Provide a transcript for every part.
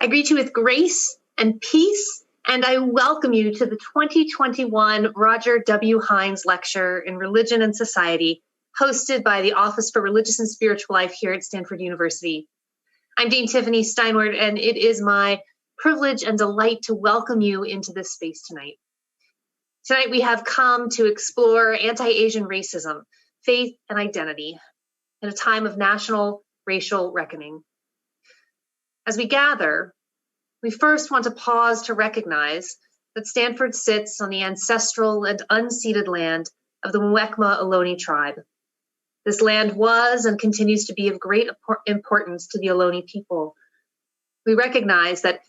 I greet you with grace and peace, and I welcome you to the 2021 Roger W. Heyns Lecture in Religion and Society, hosted by the Office for Religious and Spiritual Life here at Stanford University. I'm Dean Tiffany Steinward, and it is my privilege and delight to welcome you into this space tonight. Tonight we have come to explore anti-Asian racism, faith, and identity in a time of national racial reckoning. As we gather, we first want to pause to recognize that Stanford sits on the ancestral and unceded land of the Muwekma Ohlone tribe. This land was and continues to be of great importance to the Ohlone people. We recognize that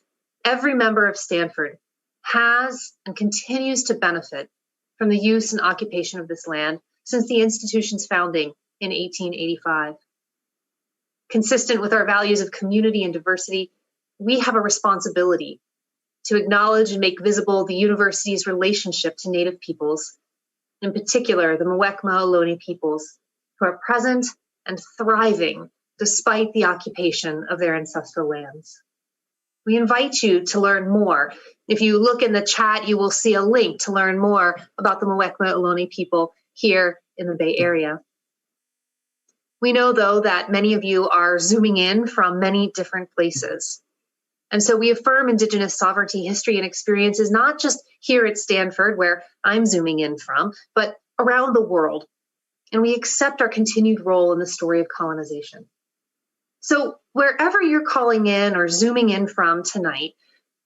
every member of Stanford has and continues to benefit from the use and occupation of this land since the institution's founding in 1885. Consistent with our values of community and diversity, we have a responsibility to acknowledge and make visible the university's relationship to Native peoples, in particular the Muwekma Ohlone peoples, who are present and thriving despite the occupation of their ancestral lands. We invite you to learn more. If you look in the chat, you will see a link to learn more about the Muwekma Ohlone people here in the Bay Area. We know, though, that many of you are zooming in from many different places. And so we affirm Indigenous sovereignty, history, and experiences, not just here at Stanford, where I'm zooming in from, but around the world. And we accept our continued role in the story of colonization. So wherever you're calling in or zooming in from tonight,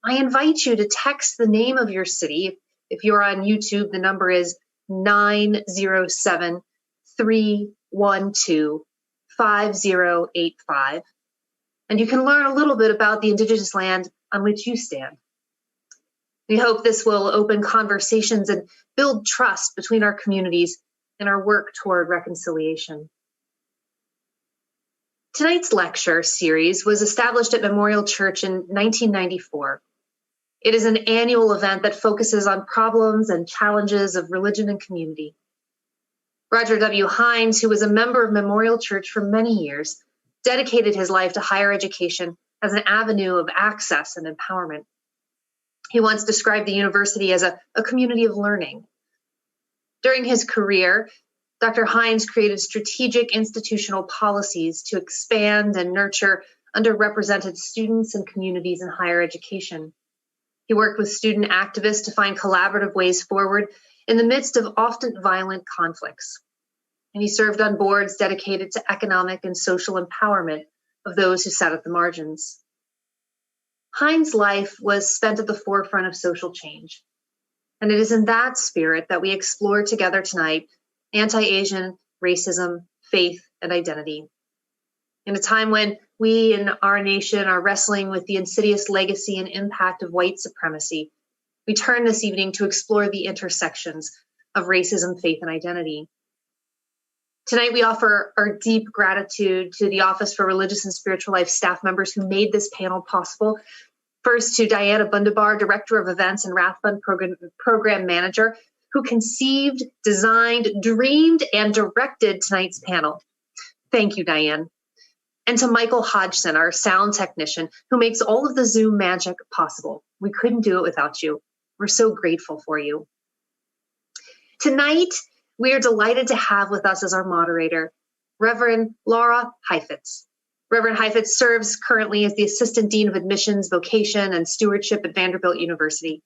I invite you to text the name of your city. If you're on YouTube, the number is 907-312-5085. And you can learn a little bit about the Indigenous land on which you stand. We hope this will open conversations and build trust between our communities in our work toward reconciliation. Tonight's lecture series was established at Memorial Church in 1994. It is an annual event that focuses on problems and challenges of religion and community. Roger W. Heyns, who was a member of Memorial Church for many years, dedicated his life to higher education as an avenue of access and empowerment. He once described the university as a community of learning. During his career, Dr. Heyns created strategic institutional policies to expand and nurture underrepresented students and communities in higher education. He worked with student activists to find collaborative ways forward in the midst of often violent conflicts. And he served on boards dedicated to economic and social empowerment of those who sat at the margins. Heyns' life was spent at the forefront of social change. And it is in that spirit that we explore together tonight anti-Asian racism, faith, and identity. In a time when we in our nation are wrestling with the insidious legacy and impact of white supremacy, we turn this evening to explore the intersections of racism, faith, and identity. Tonight, we offer our deep gratitude to the Office for Religious and Spiritual Life staff members who made this panel possible. First, to Diana Bundabar, Director of Events and Rathbun Program Manager, who conceived, designed, dreamed, and directed tonight's panel. Thank you, Diane. And to Michael Hodgson, our sound technician, who makes all of the Zoom magic possible. We couldn't do it without you. We're so grateful for you. Tonight, we are delighted to have with us as our moderator, Reverend Laura Heifetz. Reverend Heifetz serves currently as the Assistant Dean of Admissions, Vocation, and Stewardship at Vanderbilt University.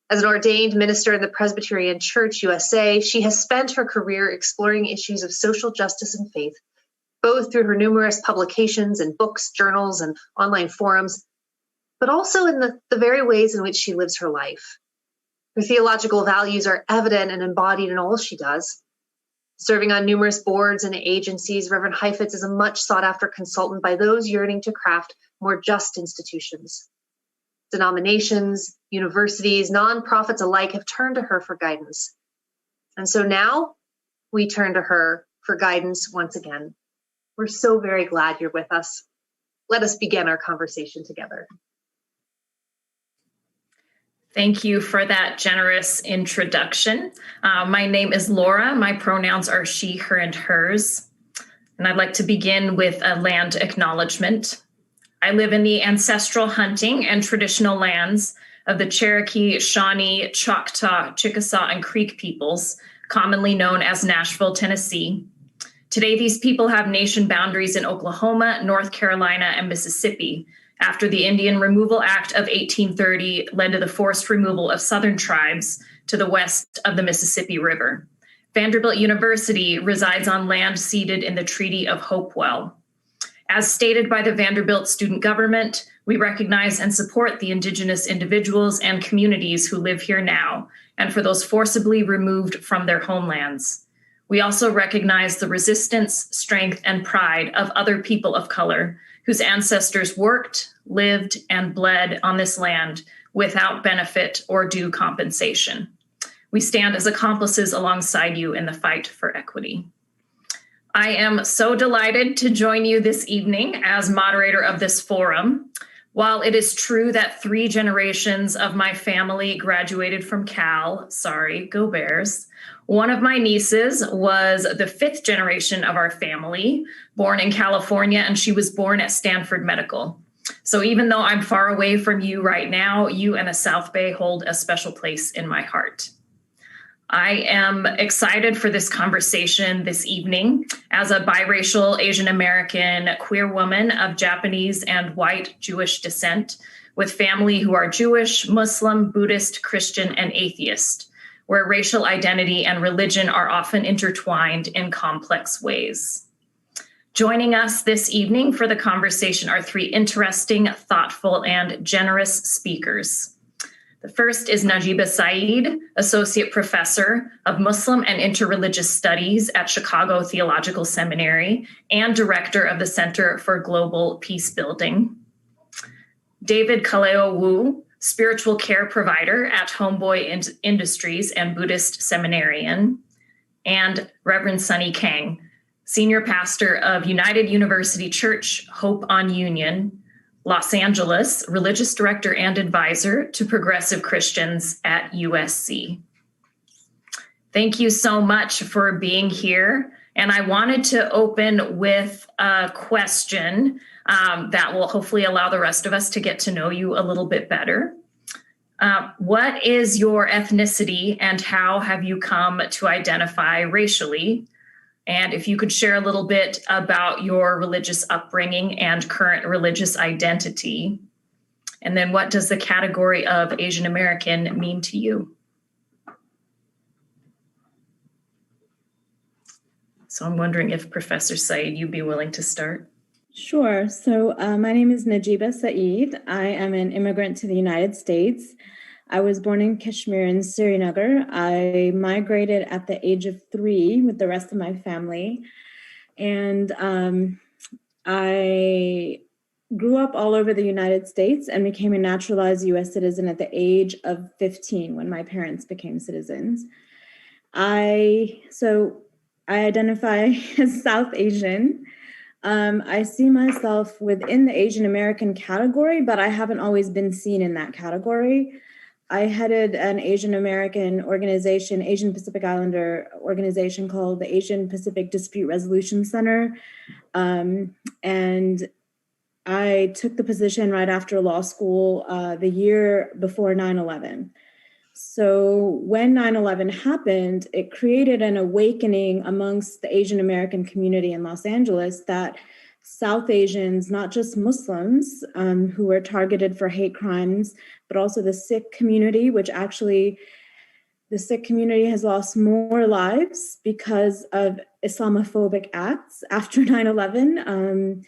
As an ordained minister in the Presbyterian Church USA, she has spent her career exploring issues of social justice and faith, both through her numerous publications and books, journals, and online forums, but also in the very ways in which she lives her life. Her theological values are evident and embodied in all she does. Serving on numerous boards and agencies, Reverend Heifetz is a much sought-after consultant by those yearning to craft more just institutions. Denominations, universities, nonprofits alike have turned to her for guidance. And so now we turn to her for guidance once again. We're so very glad you're with us. Let us begin our conversation together. Thank you for that generous introduction. My name is Laura. My pronouns are she, her, and hers. And I'd like to begin with a land acknowledgement. I live in the ancestral hunting and traditional lands of the Cherokee, Shawnee, Choctaw, Chickasaw, and Creek peoples, commonly known as Nashville, Tennessee. Today, these people have nation boundaries in Oklahoma, North Carolina, and Mississippi, after the Indian Removal Act of 1830 led to the forced removal of Southern tribes to the west of the Mississippi River. Vanderbilt University resides on land ceded in the Treaty of Hopewell. As stated by the Vanderbilt student government, we recognize and support the Indigenous individuals and communities who live here now, and for those forcibly removed from their homelands. We also recognize the resistance, strength, and pride of other people of color whose ancestors worked, lived, and bled on this land without benefit or due compensation. We stand as accomplices alongside you in the fight for equity. I am so delighted to join you this evening as moderator of this forum. While it is true that 3 generations of my family graduated from Cal, sorry, go Bears, one of my nieces was the 5th generation of our family, born in California, and she was born at Stanford Medical. So even though I'm far away from you right now, you and the South Bay hold a special place in my heart. I am excited for this conversation this evening as a biracial Asian American queer woman of Japanese and white Jewish descent with family who are Jewish, Muslim, Buddhist, Christian, and atheist, where racial identity and religion are often intertwined in complex ways. Joining us this evening for the conversation are 3 interesting, thoughtful, and generous speakers. The first is Najiba Saeed, Associate Professor of Muslim and Interreligious Studies at Chicago Theological Seminary and Director of the Center for Global Peace Building. David Kaleo Wu, Spiritual Care Provider at Homeboy Industries and Buddhist seminarian. And Reverend Sunny Kang, Senior Pastor of United University Church, Hope on Union, Los Angeles, Religious Director and Advisor to Progressive Christians at USC. Thank you so much for being here. And I wanted to open with a question that will hopefully allow the rest of us to get to know you a little bit better. What is your ethnicity and how have you come to identify racially? And if you could share a little bit about your religious upbringing and current religious identity. And then what does the category of Asian American mean to you? So I'm wondering if Professor Saeed, you'd be willing to start. Sure. So my name is Najiba Saeed. I am an immigrant to the United States. I was born in Kashmir in Srinagar. I migrated at the age of 3 with the rest of my family. And I grew up all over the United States and became a naturalized US citizen at the age of 15 when my parents became citizens. I identify as South Asian. I see myself within the Asian American category, but I haven't always been seen in that category. I headed an Asian American organization, Asian Pacific Islander organization called the Asian Pacific Dispute Resolution Center. And I took the position right after law school the year before 9/11. So when 9/11 happened, it created an awakening amongst the Asian American community in Los Angeles that South Asians, not just Muslims who were targeted for hate crimes, but also the Sikh community, which actually the Sikh community has lost more lives because of Islamophobic acts after 9/11.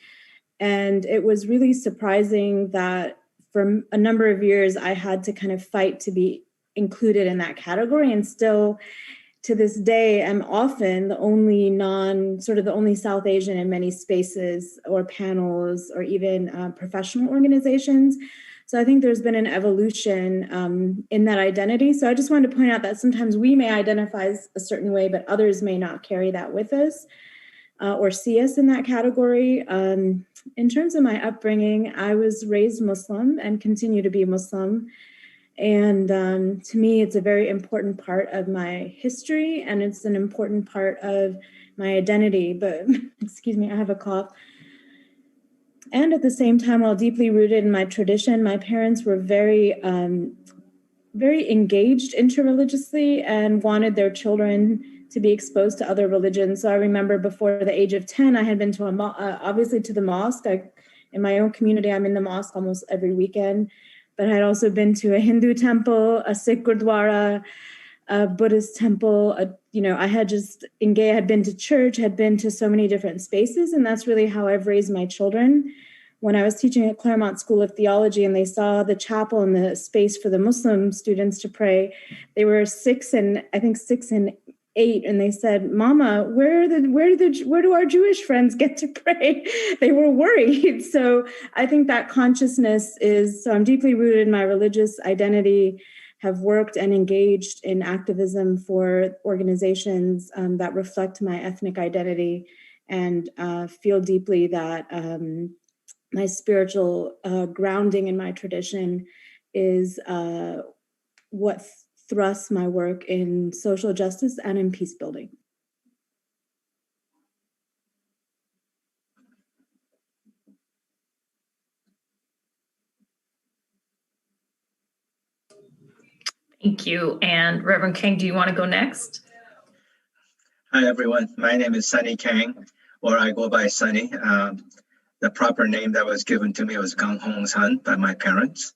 And it was really surprising that for a number of years, I had to kind of fight to be included in that category. And still to this day, I'm often the only the only South Asian in many spaces or panels or even professional organizations. So I think there's been an evolution in that identity. So I just wanted to point out that sometimes we may identify as a certain way, but others may not carry that with us or see us in that category. In terms of my upbringing, I was raised Muslim and continue to be Muslim. And to me, it's a very important part of my history, and it's an important part of my identity. But excuse me, I have a cough. And at the same time, while deeply rooted in my tradition, my parents were very engaged interreligiously and wanted their children to be exposed to other religions. So I remember before the age of 10, I had been to obviously to the mosque. In my own community, I'm in the mosque almost every weekend, but I had also been to a Hindu temple, a Sikh Gurdwara, a Buddhist temple. I had been to church, had been to so many different spaces, and that's really how I've raised my children. When I was teaching at Claremont School of Theology and they saw the chapel and the space for the Muslim students to pray, they were 6 and 8, and they said, "Mama, where do our Jewish friends get to pray?" They were worried. So I think that consciousness so I'm deeply rooted in my religious identity, have worked and engaged in activism for organizations that reflect my ethnic identity, and feel deeply that my spiritual grounding in my tradition is what thrusts my work in social justice and in peace building. Thank you. And Reverend Kang, do you want to go next? Hi, everyone. My name is Sunny Kang, or I go by Sunny. The proper name that was given to me was Gang Hong's Han by my parents.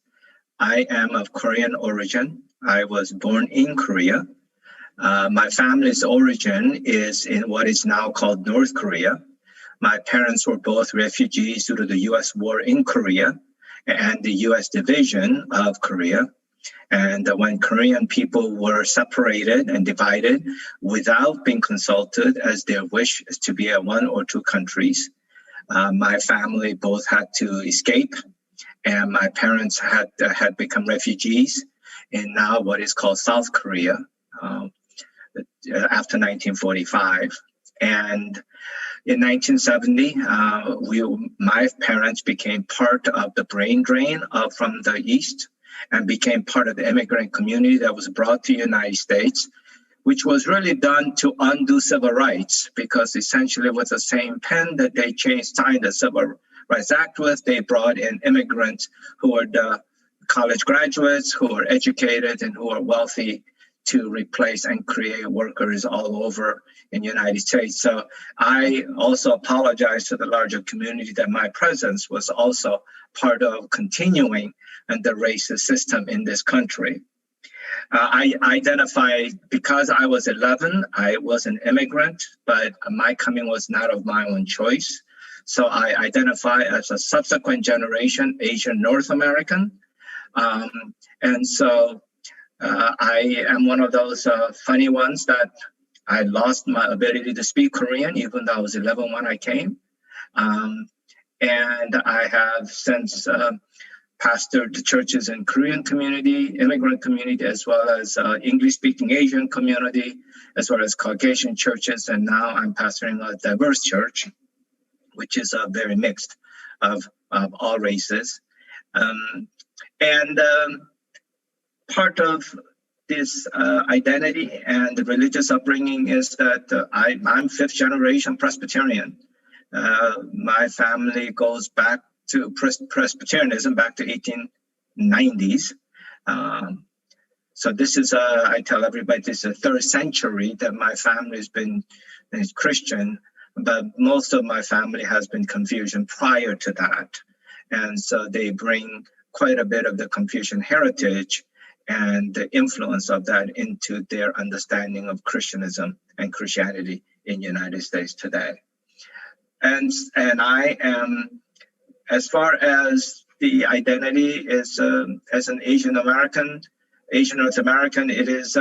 I am of Korean origin. I was born in Korea. My family's origin is in what is now called North Korea. My parents were both refugees due to the U.S. war in Korea and the U.S. division of Korea. And when Korean people were separated and divided without being consulted as their wish is to be at one or two countries, my family both had to escape, and my parents had become refugees in now what is called South Korea after 1945. And in 1970, my parents became part of the brain drain from the East and became part of the immigrant community that was brought to the United States, which was really done to undo civil rights, because essentially it was the same pen that they signed the Civil Rights Act with. They brought in immigrants who were the college graduates, who were educated and who are wealthy, to replace and create workers all over in the United States. So I also apologize to the larger community that my presence was also part of continuing the racist system in this country. I identify, because I was 11, I was an immigrant, but my coming was not of my own choice. So I identify as a subsequent generation Asian North American. And so I am one of those funny ones that I lost my ability to speak Korean, even though I was 11 when I came. And I have since pastored the churches in Korean community, immigrant community, as well as English-speaking Asian community, as well as Caucasian churches. And now I'm pastoring a diverse church, which is very mixed of all races. Part of this identity and the religious upbringing is that I'm fifth generation Presbyterian. My family goes back to Presbyterianism back to 1890s. So this is, I tell everybody, this is the 3rd century that my family has been Christian, but most of my family has been Confucian prior to that. And so they bring quite a bit of the Confucian heritage and the influence of that into their understanding of Christianism and Christianity in the United States today. And I am, as far as the identity is as an Asian North American, it is,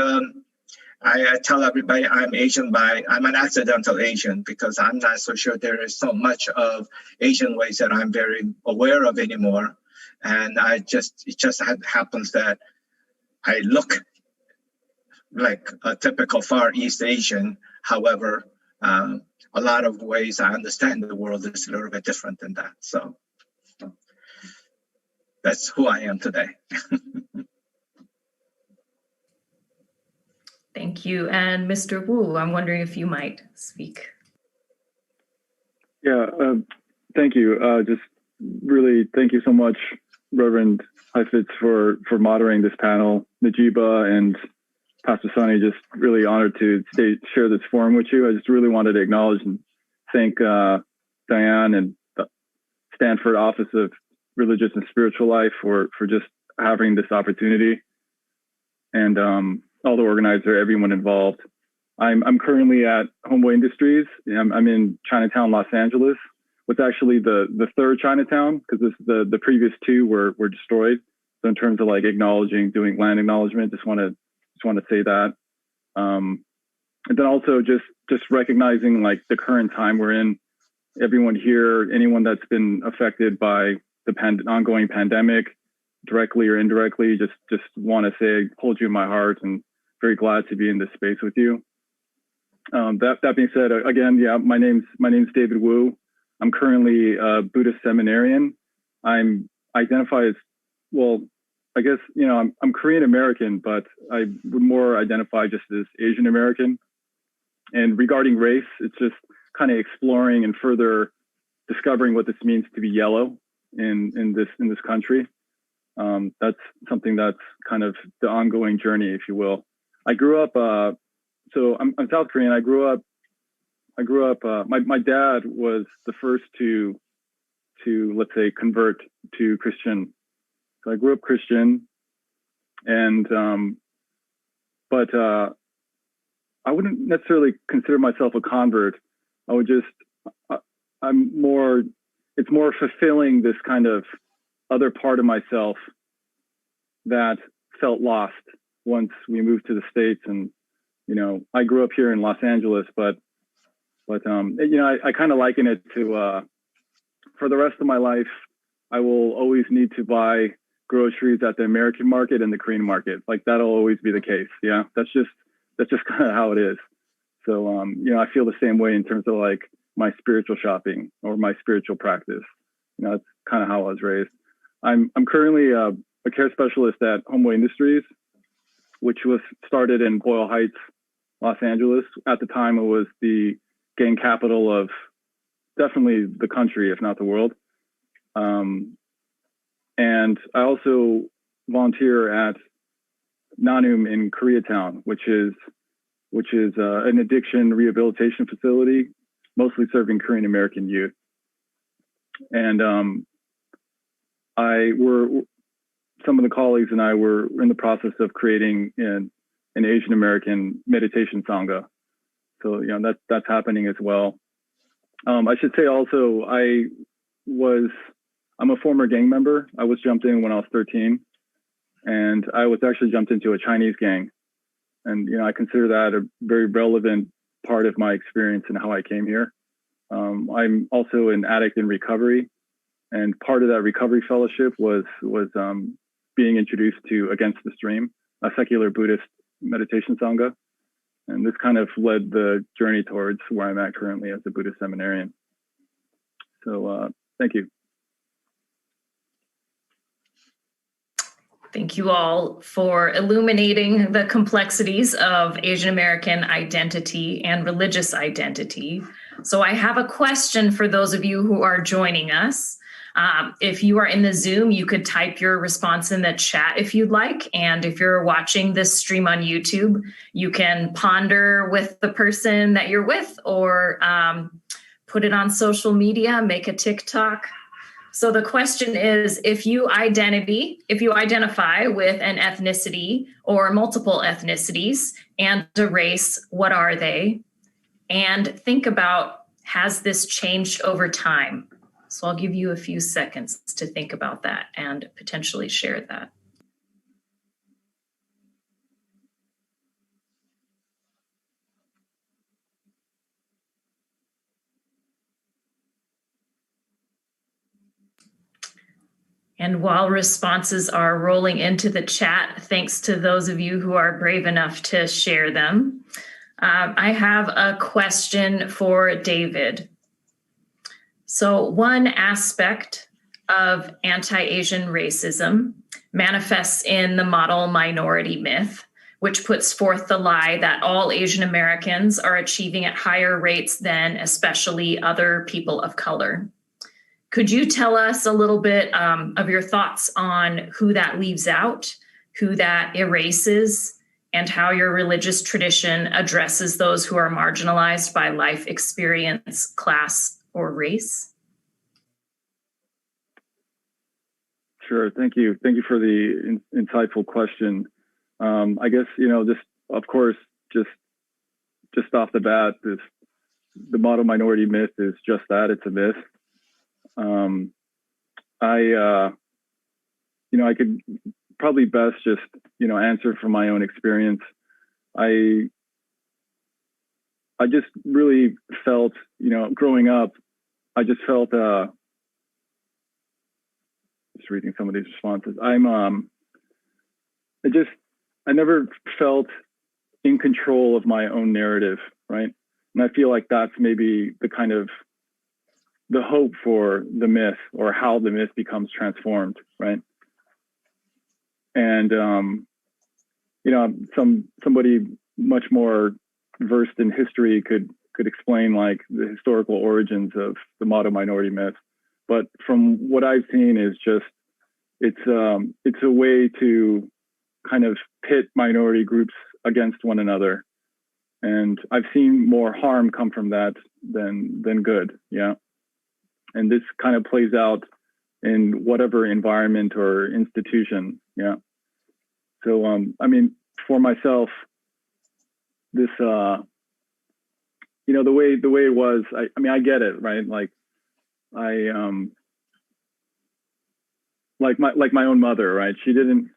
I tell everybody I'm an accidental Asian, because I'm not so sure there is so much of Asian ways that I'm very aware of anymore. And it just happens that I look like a typical Far East Asian. However, a lot of ways I understand the world is a little bit different than that. So that's who I am today. Thank you. And Mr. Wu, I'm wondering if you might speak. Yeah, thank you. Just really thank you so much, Reverend Heifetz, for moderating this panel. Najiba and Pastor Sunny, just really honored to share this forum with you. I just really wanted to acknowledge and thank Diane and the Stanford Office of Religious and Spiritual Life for just having this opportunity, and all the organizer, everyone involved. I'm currently at Homeboy Industries. I'm in Chinatown, Los Angeles. What's actually the third Chinatown, because the previous two were destroyed. So in terms of like doing land acknowledgement, just want to say that. And then also just recognizing like the current time we're in. Everyone here, anyone that's been affected by the ongoing pandemic, directly or indirectly, just want to say, hold you in my heart, and very glad to be in this space with you. That being said, again, yeah, my name's David Wu. I'm currently a Buddhist seminarian. I'm identify as, well, I guess, I'm Korean American, but I would more identify just as Asian American. And regarding race, it's just kind of exploring and further discovering what this means to be yellow in this country. That's something that's kind of the ongoing journey, if you will. I grew up, so I'm South Korean. I grew up, my dad was the first to let's say convert to Christian. So I grew up Christian, and but I wouldn't necessarily consider myself a convert. I would just, it's more fulfilling this kind of other part of myself that felt lost once we moved to the States. And, I grew up here in Los Angeles, but I kind of liken it to, for the rest of my life, I will always need to buy groceries at the American market and the Korean market. Like that'll always be the case. Yeah. That's just kind of how it is. So, I feel the same way in terms of like my spiritual shopping or my spiritual practice. That's kind of how I was raised. I'm currently a care specialist at Homeboy Industries, which was started in Boyle Heights, Los Angeles. At the time, it was the gang capital of definitely the country, if not the world. And I also volunteer at Nanum in Koreatown, which is an addiction rehabilitation facility, mostly serving Korean American youth. And some of the colleagues and I were in the process of creating an Asian American meditation sangha. So that's happening as well. I should say also I'm a former gang member. I was jumped in when I was 13, and I was actually jumped into a Chinese gang. And, I consider that a very relevant part of my experience and how I came here. I'm also an addict in recovery. And part of that recovery fellowship was being introduced to Against the Stream, a secular Buddhist meditation sangha. And this kind of led the journey towards where I'm at currently as a Buddhist seminarian. So thank you. Thank you all for illuminating the complexities of Asian American identity and religious identity. So I have a question for those of you who are joining us. If you are in the Zoom, you could type your response in the chat if you'd like. And if you're watching this stream on YouTube, you can ponder with the person that you're with, or put it on social media, make a TikTok. So the question is, if you identify with an ethnicity or multiple ethnicities and a race, what are they? And think about, has this changed over time? So I'll give you a few seconds to think about that and potentially share that. And while responses are rolling into the chat, thanks to those of you who are brave enough to share them, I have a question for David. So one aspect of anti-Asian racism manifests in the model minority myth, which puts forth the lie that all Asian Americans are achieving at higher rates than especially other people of color. Could you tell us a little bit of your thoughts on who that leaves out, who that erases, and how your religious tradition addresses those who are marginalized by life experience, class, or race? Sure. Thank you. Thank you for the insightful question. I guess, just, of course, just off the bat, the model minority myth is just that, it's a myth. I could probably best just, answer from my own experience. I just really felt, growing up, I just felt, just reading some of these responses. I never felt in control of my own narrative, right? And I feel like that's maybe the kind of the hope for the myth, or how the myth becomes transformed, right? And somebody much more versed in history could explain like the historical origins of the model minority myth. But from what I've seen is just it's a way to kind of pit minority groups against one another, and I've seen more harm come from that than good. Yeah, and this kind of plays out in whatever environment or institution. Yeah. So for myself, this the way it was. I get it, right? Like like my own mother, right? She didn't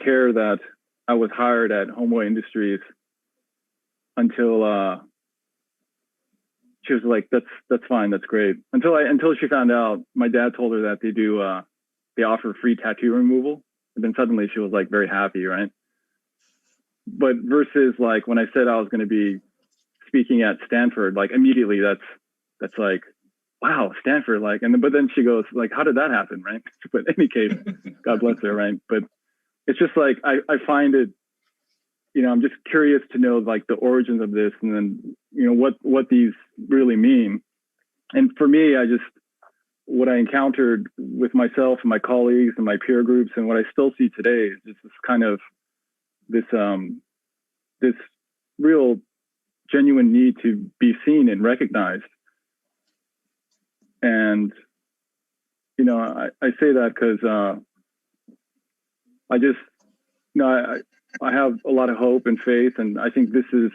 care that I was hired at Homeboy Industries until she was like, that's fine, that's great. Until she found out my dad told her that they offer free tattoo removal, and then suddenly she was like very happy, right? But versus like when I said I was going to be speaking at Stanford, like immediately that's like, wow, Stanford, like, but then she goes like, how did that happen, right? But in any case, God bless her, right? But it's just like I find it, I'm just curious to know like the origins of this, and then what these really mean. And for me, what I encountered with myself and my colleagues and my peer groups, and what I still see today, is just this kind of this real genuine need to be seen and recognized. And I say that because I have a lot of hope and faith, and I think this is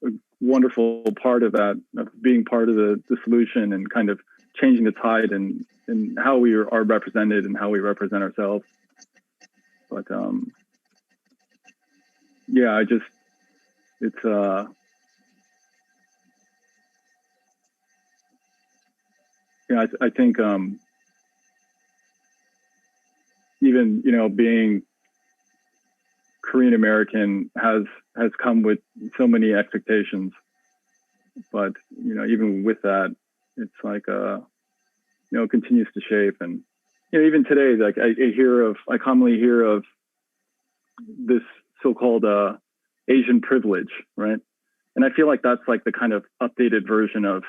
a wonderful part of that, of being part of the solution and kind of changing the tide and how we are represented and how we represent ourselves. But I think even being Korean American has come with so many expectations, but even with that, it's like it continues to shape. And even today, like I commonly hear of this so-called Asian privilege, right? And I feel like that's like the kind of updated version of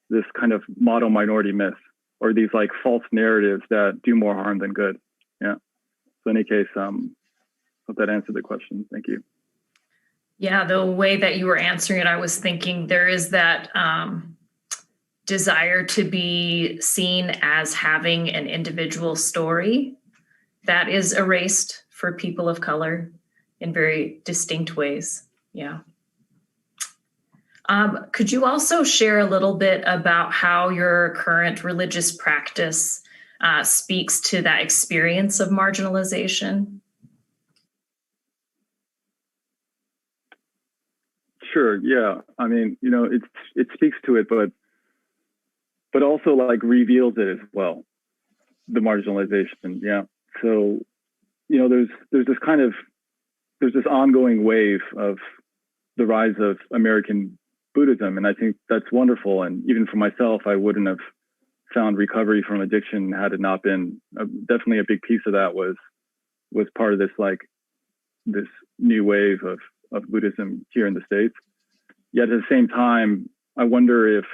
this kind of model minority myth, or these like false narratives that do more harm than good. Yeah. So in any case, hope that answered the question. Thank you. Yeah, the way that you were answering it, I was thinking there is that desire to be seen as having an individual story that is erased for people of color in very distinct ways. Yeah. Could you also share a little bit about how your current religious practice speaks to that experience of marginalization? Sure. Yeah. I mean, it speaks to it, but also like reveals it as well, the marginalization. Yeah. So, there's this ongoing wave of the rise of American Buddhism, and I think that's wonderful. And even for myself, I wouldn't have found recovery from addiction had it not been definitely a big piece of that was part of this new wave of Buddhism here in the States. Yet at the same time, I wonder if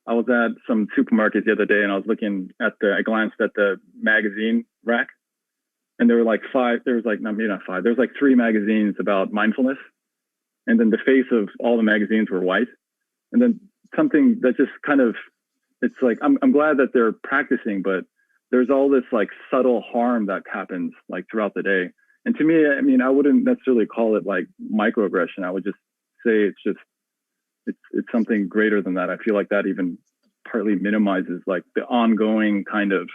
I was at some supermarket the other day, and I glanced at the magazine rack, and there were like three magazines about mindfulness. And then the face of all the magazines were white. And then something that just kind of, it's like, I'm glad that they're practicing, but there's all this like subtle harm that happens like throughout the day. And to me, I mean, I wouldn't necessarily call it like microaggression. I would just say it's something greater than that. I feel like that even partly minimizes like the ongoing kind of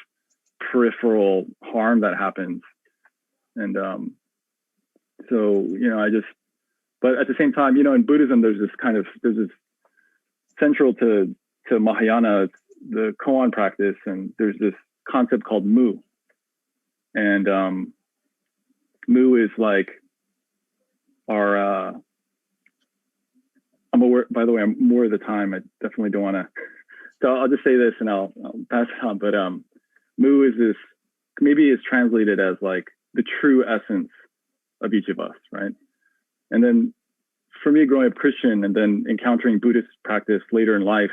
peripheral harm that happens. And but at the same time, in Buddhism, there's this central to Mahayana, the koan practice, and there's this concept called mu. And mu is like our, I'm aware, by the way, I'm more of the time, I definitely don't want to, so I'll just say this and I'll pass it on, but mu is this, maybe is translated as like the true essence of each of us, right? And then for me, growing up Christian and then encountering Buddhist practice later in life,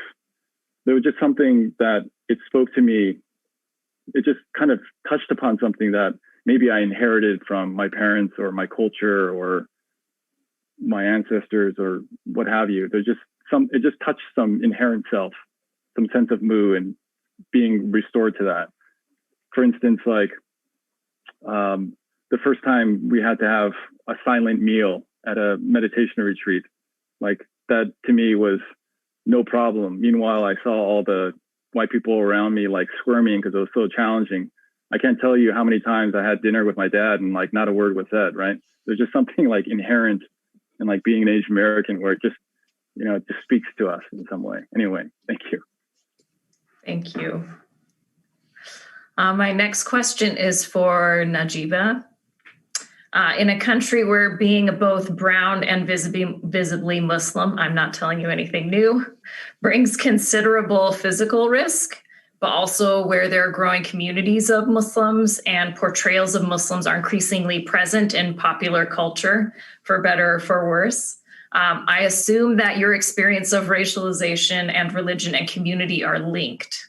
there was just something that it spoke to me. It just kind of touched upon something that maybe I inherited from my parents or my culture or my ancestors or what have you. It just touched some inherent self, some sense of mu and being restored to that. For instance, like the first time we had to have a silent meal at a meditation retreat, like that to me was no problem. Meanwhile, I saw all the white people around me like squirming because it was so challenging. I can't tell you how many times I had dinner with my dad and like not a word was said, right? There's just something like inherent in like being an Asian American where it just, it just speaks to us in some way. Anyway, thank you. Thank you. My next question is for Najiba. In a country where being both brown and visibly Muslim, I'm not telling you anything new, brings considerable physical risk, but also where there are growing communities of Muslims and portrayals of Muslims are increasingly present in popular culture, for better or for worse. I assume that your experience of racialization and religion and community are linked.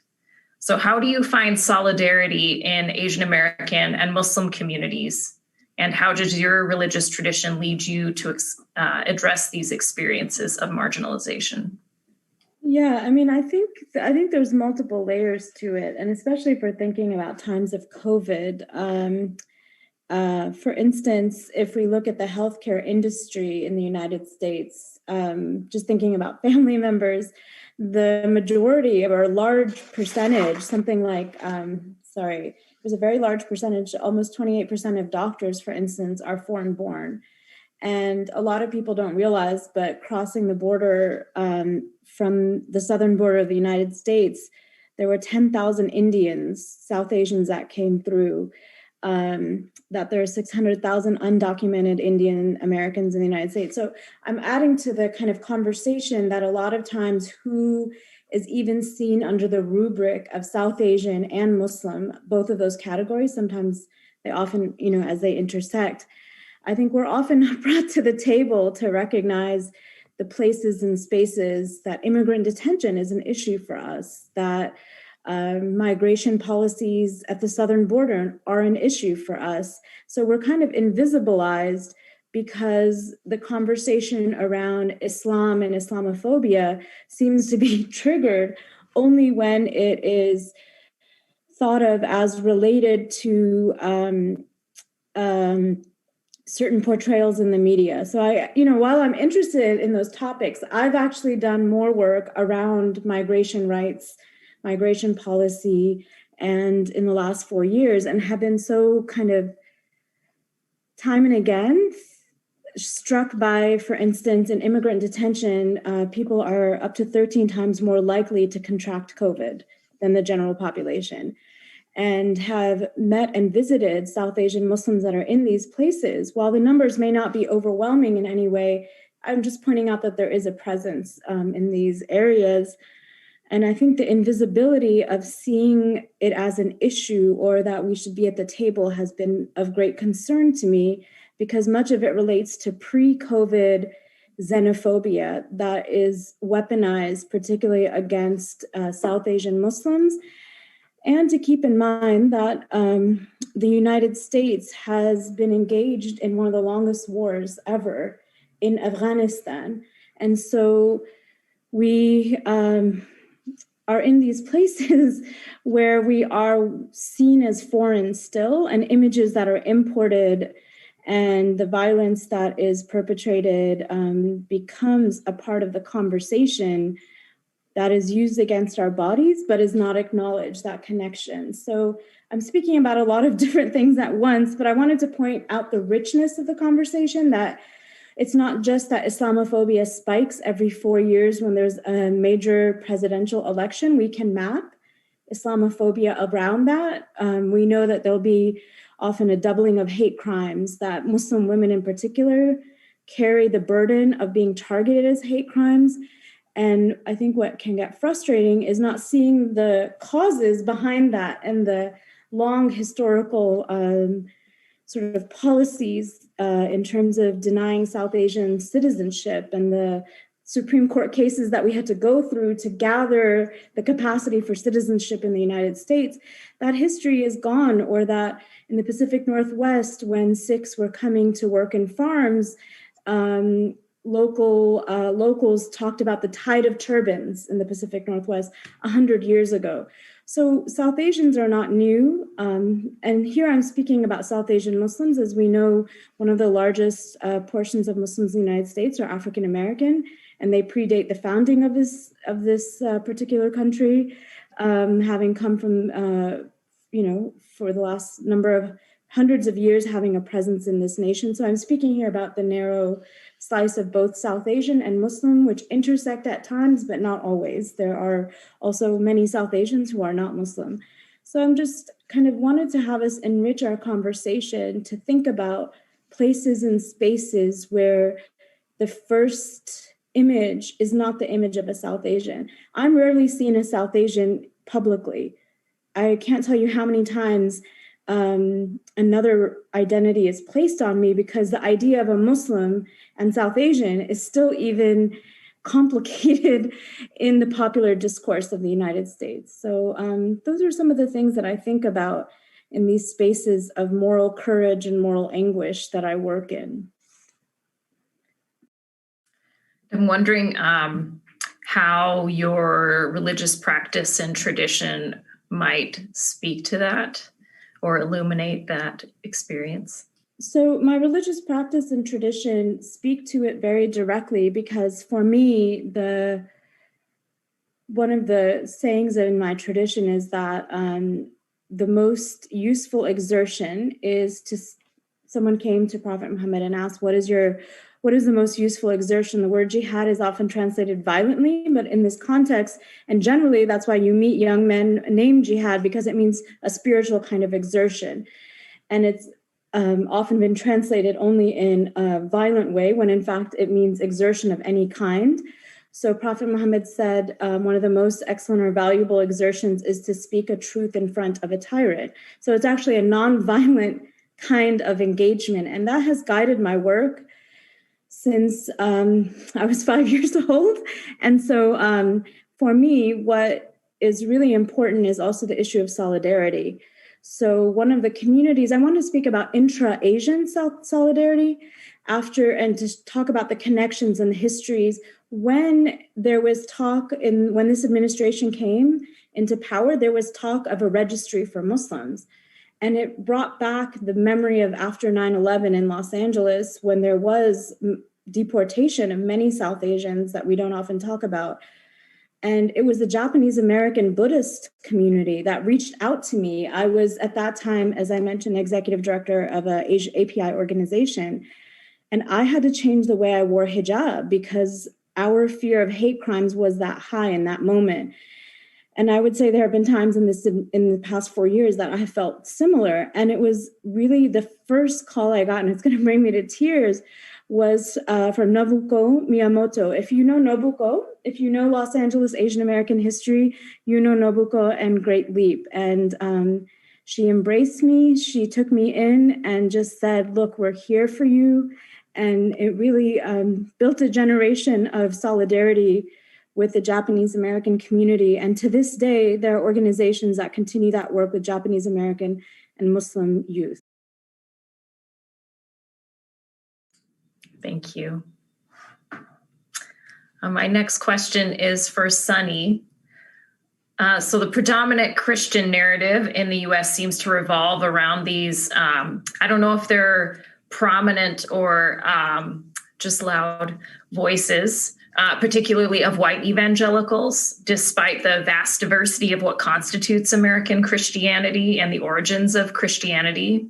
So how do you find solidarity in Asian American and Muslim communities? And how does your religious tradition lead you to address these experiences of marginalization? Yeah, I mean, I think there's multiple layers to it, and especially for thinking about times of COVID. For instance, if we look at the healthcare industry in the United States, just thinking about family members, the majority of, or a large percentage, something like, there's a very large percentage, almost 28% of doctors, for instance, are foreign born. And a lot of people don't realize, but crossing the border from the southern border of the United States, there were 10,000 Indians, South Asians that came through, that there are 600,000 undocumented Indian Americans in the United States. So I'm adding to the kind of conversation that a lot of times who is even seen under the rubric of South Asian and Muslim, both of those categories, sometimes they often, as they intersect, I think we're often brought to the table to recognize the places and spaces that immigrant detention is an issue for us, that migration policies at the southern border are an issue for us. So we're kind of invisibilized because the conversation around Islam and Islamophobia seems to be triggered only when it is thought of as related to certain portrayals in the media. So while I'm interested in those topics, I've actually done more work around migration rights, migration policy, and in the last 4 years, and have been so kind of time and again struck by, for instance, in immigrant detention, people are up to 13 times more likely to contract COVID than the general population, and have met and visited South Asian Muslims that are in these places. While the numbers may not be overwhelming in any way, I'm just pointing out that there is a presence in these areas. And I think the invisibility of seeing it as an issue or that we should be at the table has been of great concern to me, because much of it relates to pre-COVID xenophobia that is weaponized, particularly against South Asian Muslims. And to keep in mind that the United States has been engaged in one of the longest wars ever in Afghanistan. And so we are in these places where we are seen as foreign still, and images that are imported and the violence that is perpetrated becomes a part of the conversation that is used against our bodies, but is not acknowledged, that connection. So I'm speaking about a lot of different things at once, but I wanted to point out the richness of the conversation, that it's not just that Islamophobia spikes every 4 years when there's a major presidential election. We can map Islamophobia around that. We know that there'll be often a doubling of hate crimes, that Muslim women in particular carry the burden of being targeted as hate crimes. And I think what can get frustrating is not seeing the causes behind that and the long historical sort of policies in terms of denying South Asian citizenship and the Supreme Court cases that we had to go through to gather the capacity for citizenship in the United States. That history is gone, or that in the Pacific Northwest, when Sikhs were coming to work in farms, locals talked about the tide of turbans in the Pacific Northwest 100 years ago. So South Asians are not new. And here I'm speaking about South Asian Muslims. As we know, one of the largest portions of Muslims in the United States are African American, and they predate the founding of this particular country, having come from, for the last number of hundreds of years, having a presence in this nation. So I'm speaking here about the narrow slice of both South Asian and Muslim, which intersect at times, but not always. There are also many South Asians who are not Muslim. So I'm just kind of wanted to have us enrich our conversation to think about places and spaces where the first image is not the image of a South Asian. I'm rarely seen as South Asian publicly. I can't tell you how many times another identity is placed on me, because the idea of a Muslim and South Asian is still even complicated in the popular discourse of the United States. So those are some of the things that I think about in these spaces of moral courage and moral anguish that I work in. I'm wondering how your religious practice and tradition might speak to that or illuminate that experience. So my religious practice and tradition speak to it very directly, because for me, one of the sayings in my tradition is that the most useful exertion is someone came to Prophet Muhammad and asked, what is the most useful exertion? The word jihad is often translated violently, but in this context, and generally that's why you meet young men named jihad, because it means a spiritual kind of exertion. And it's often been translated only in a violent way, when in fact it means exertion of any kind. So Prophet Muhammad said one of the most excellent or valuable exertions is to speak a truth in front of a tyrant. So it's actually a non-violent kind of engagement. And that has guided my work since I was 5 years old. And so for me, what is really important is also the issue of solidarity. So one of the communities, I want to speak about intra-Asian solidarity and to talk about the connections and the histories. When there was talk, when this administration came into power, there was talk of a registry for Muslims. And it brought back the memory of after 9/11 in Los Angeles, when there was deportation of many South Asians that we don't often talk about. And it was the Japanese American Buddhist community that reached out to me. I was at that time, as I mentioned, executive director of a API organization. And I had to change the way I wore hijab because our fear of hate crimes was that high in that moment. And I would say there have been times in the past 4 years that I have felt similar. And it was really the first call I got, and it's going to bring me to tears, was from Nobuko Miyamoto. If you know Nobuko, if you know Los Angeles Asian American history, you know Nobuko and Great Leap. And she embraced me, she took me in and just said, look, we're here for you. And it really built a generation of solidarity with the Japanese American community. And to this day, there are organizations that continue that work with Japanese American and Muslim youth. Thank you. My next question is for Sunny. So the predominant Christian narrative in the US seems to revolve around these, I don't know if they're prominent or just loud voices, particularly of white evangelicals, despite the vast diversity of what constitutes American Christianity and the origins of Christianity.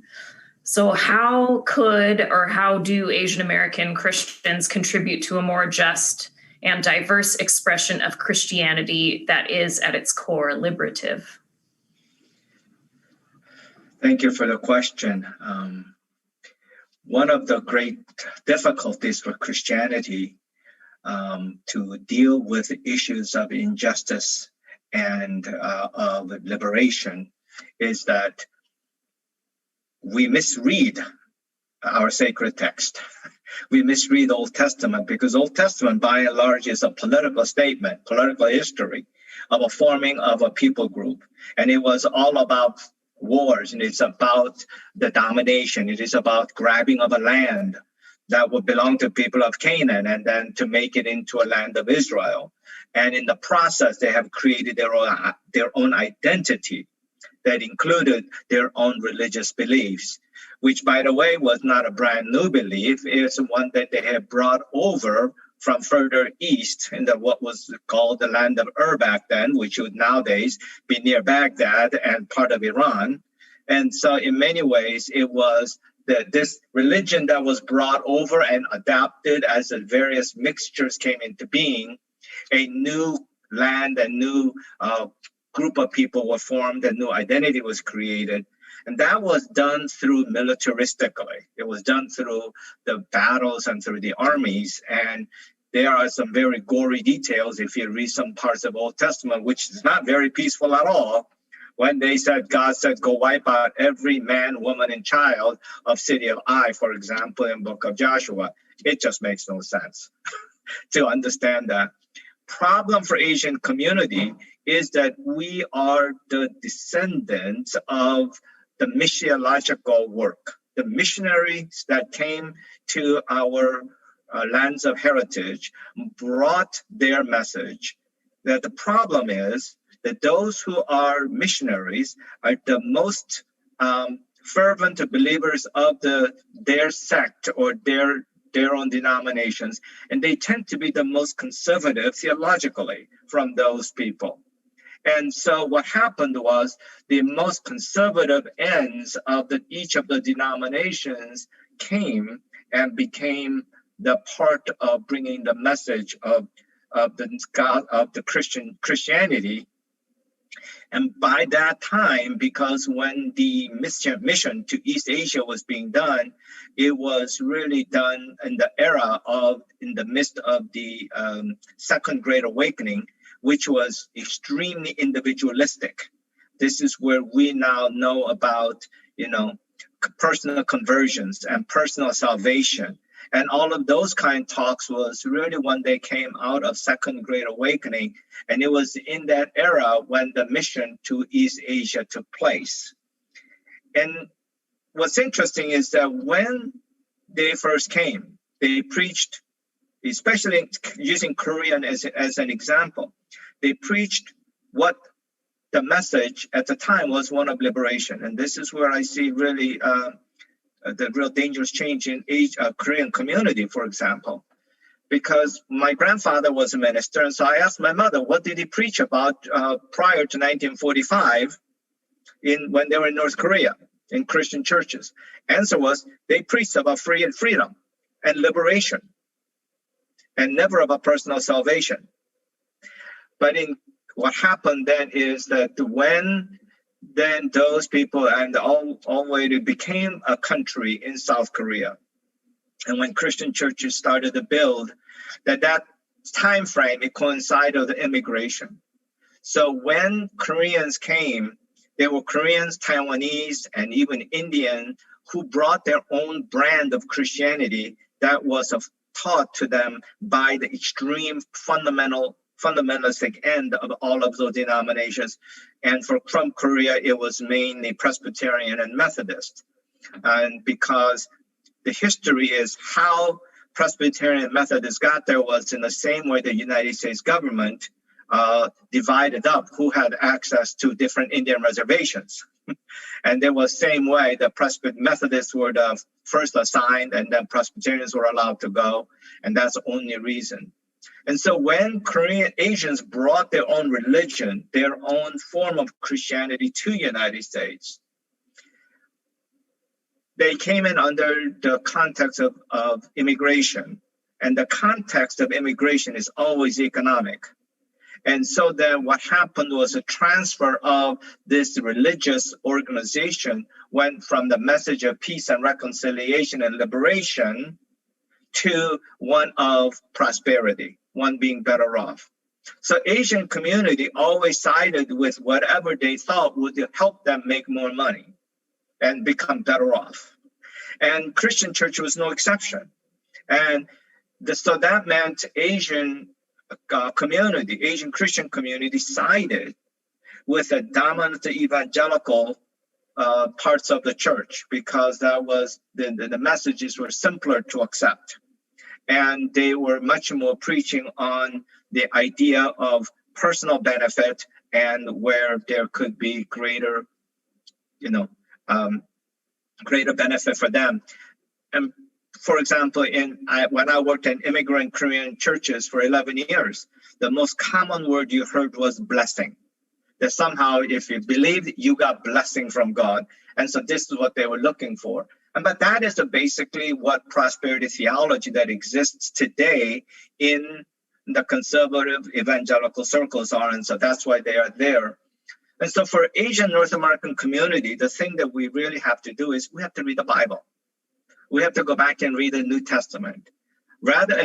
So how do Asian American Christians contribute to a more just and diverse expression of Christianity that is at its core liberative? Thank you for the question. One of the great difficulties for Christianity to deal with issues of injustice and of liberation is that we misread our sacred text. We misread the Old Testament because Old Testament, by and large, is a political statement, political history of a forming of a people group. And it was all about wars, and it's about the domination. It is about grabbing of a land that would belong to people of Canaan and then to make it into a land of Israel. And in the process, they have created their own identity that included their own religious beliefs, which, by the way, was not a brand new belief. It's one that they had brought over from further east in what was called the land of Ur back then, which would nowadays be near Baghdad and part of Iran. And so in many ways, it was this religion that was brought over and adapted as the various mixtures came into being. A new land, a new group of people were formed, a new identity was created. And that was done through militaristically. It was done through the battles and through the armies. And there are some very gory details if you read some parts of Old Testament, which is not very peaceful at all. When they said, God said, go wipe out every man, woman, and child of city of Ai, for example, in book of Joshua. It just makes no sense to understand that. Problem for Asian community is that we are the descendants of the missiological work. The missionaries that came to our lands of heritage brought their message. That the problem is that those who are missionaries are the most fervent believers of their sect or their own denominations, and they tend to be the most conservative theologically from those people. And so what happened was the most conservative ends of each of the denominations came and became the part of bringing the message of the Christianity. And by that time, because when the mission to East Asia was being done, it was really done in the midst of the Second Great Awakening, which was extremely individualistic. This is where we now know about, personal conversions and personal salvation. And all of those kind of talks was really when they came out of Second Great Awakening. And it was in that era when the mission to East Asia took place. And what's interesting is that when they first came, they preached, especially using Korean as an example, they preached what the message at the time was one of liberation. And this is where I see really the real dangerous change in Korean community, for example, because my grandfather was a minister. And so I asked my mother, what did he preach about prior to 1945 when they were in North Korea in Christian churches? Answer was, they preached about freedom and liberation and never about personal salvation. But what happened then is that when then those people and already became a country in South Korea, and when Christian churches started to build, that time frame, it coincided with the immigration. So when Koreans came, there were Koreans, Taiwanese, and even Indian who brought their own brand of Christianity that was taught to them by the extreme fundamentalistic end of all of those denominations. And from Korea, it was mainly Presbyterian and Methodist. And because the history is how Presbyterian and Methodists got there was in the same way the United States government divided up who had access to different Indian reservations. And there was same way the Methodists were the first assigned, and then Presbyterians were allowed to go, and that's the only reason. And so when Korean Asians brought their own religion, their own form of Christianity to the United States, they came in under the context of immigration. And the context of immigration is always economic. And so then what happened was a transfer of this religious organization went from the message of peace and reconciliation and liberation to one of prosperity, one being better off. So Asian community always sided with whatever they thought would help them make more money and become better off. And Christian church was no exception. And so that meant Asian Christian community sided with the dominant evangelical parts of the church, because that was the messages were simpler to accept. And they were much more preaching on the idea of personal benefit and where there could be greater benefit for them. And for example, when I worked in immigrant Korean churches for 11 years, the most common word you heard was blessing. That somehow if you believed, you got blessing from God. And so this is what they were looking for. But that is basically what prosperity theology that exists today in the conservative evangelical circles are. And so that's why they are there. And so for Asian North American community, the thing that we really have to do is we have to read the Bible. We have to go back and read the New Testament.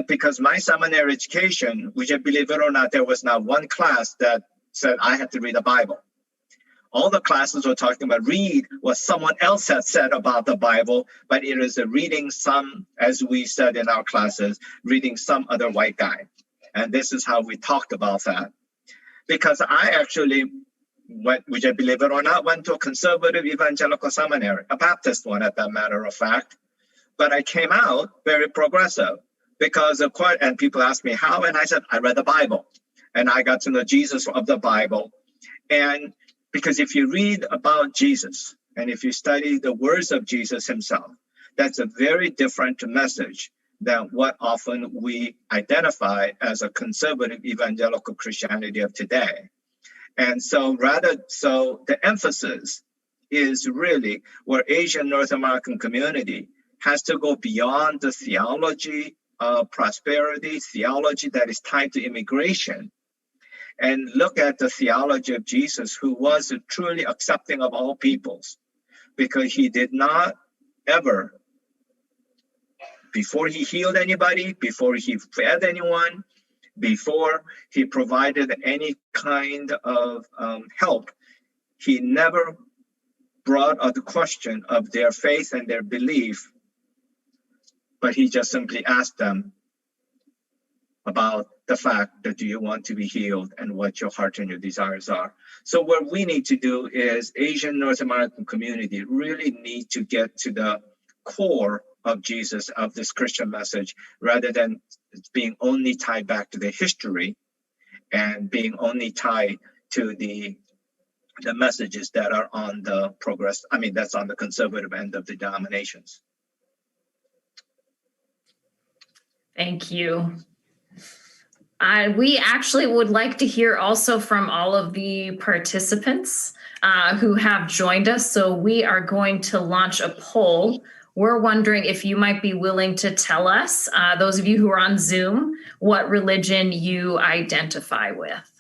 Because my seminary education, which I believe it or not, there was not one class that said I had to read the Bible. All the classes were talking about read what someone else had said about the Bible, but it is reading some, as we said in our classes, reading some other white guy. And this is how we talked about that. Because I actually which I believe it or not, went to a conservative evangelical seminary, a Baptist one, at that matter of fact. But I came out very progressive because of course, and people asked me how, and I said, I read the Bible and I got to know Jesus of the Bible. And because if you read about Jesus and if you study the words of Jesus himself, that's a very different message than what often we identify as a conservative evangelical Christianity of today. And so the emphasis is really where Asian North American community has to go beyond the theology of prosperity, theology that is tied to immigration, and look at the theology of Jesus, who was truly accepting of all peoples, because he did not ever, before he healed anybody, before he fed anyone, before he provided any kind of help, he never brought up the question of their faith and their belief, but he just simply asked them about the fact that do you want to be healed and what your heart and your desires are. So what we need to do is Asian North American community really need to get to the core of Jesus, of this Christian message, rather than being only tied back to the history and being only tied to the messages that are on the that's on the conservative end of the denominations. Thank you. We actually would like to hear also from all of the participants who have joined us. So we are going to launch a poll. We're wondering if you might be willing to tell us, those of you who are on Zoom, what religion you identify with.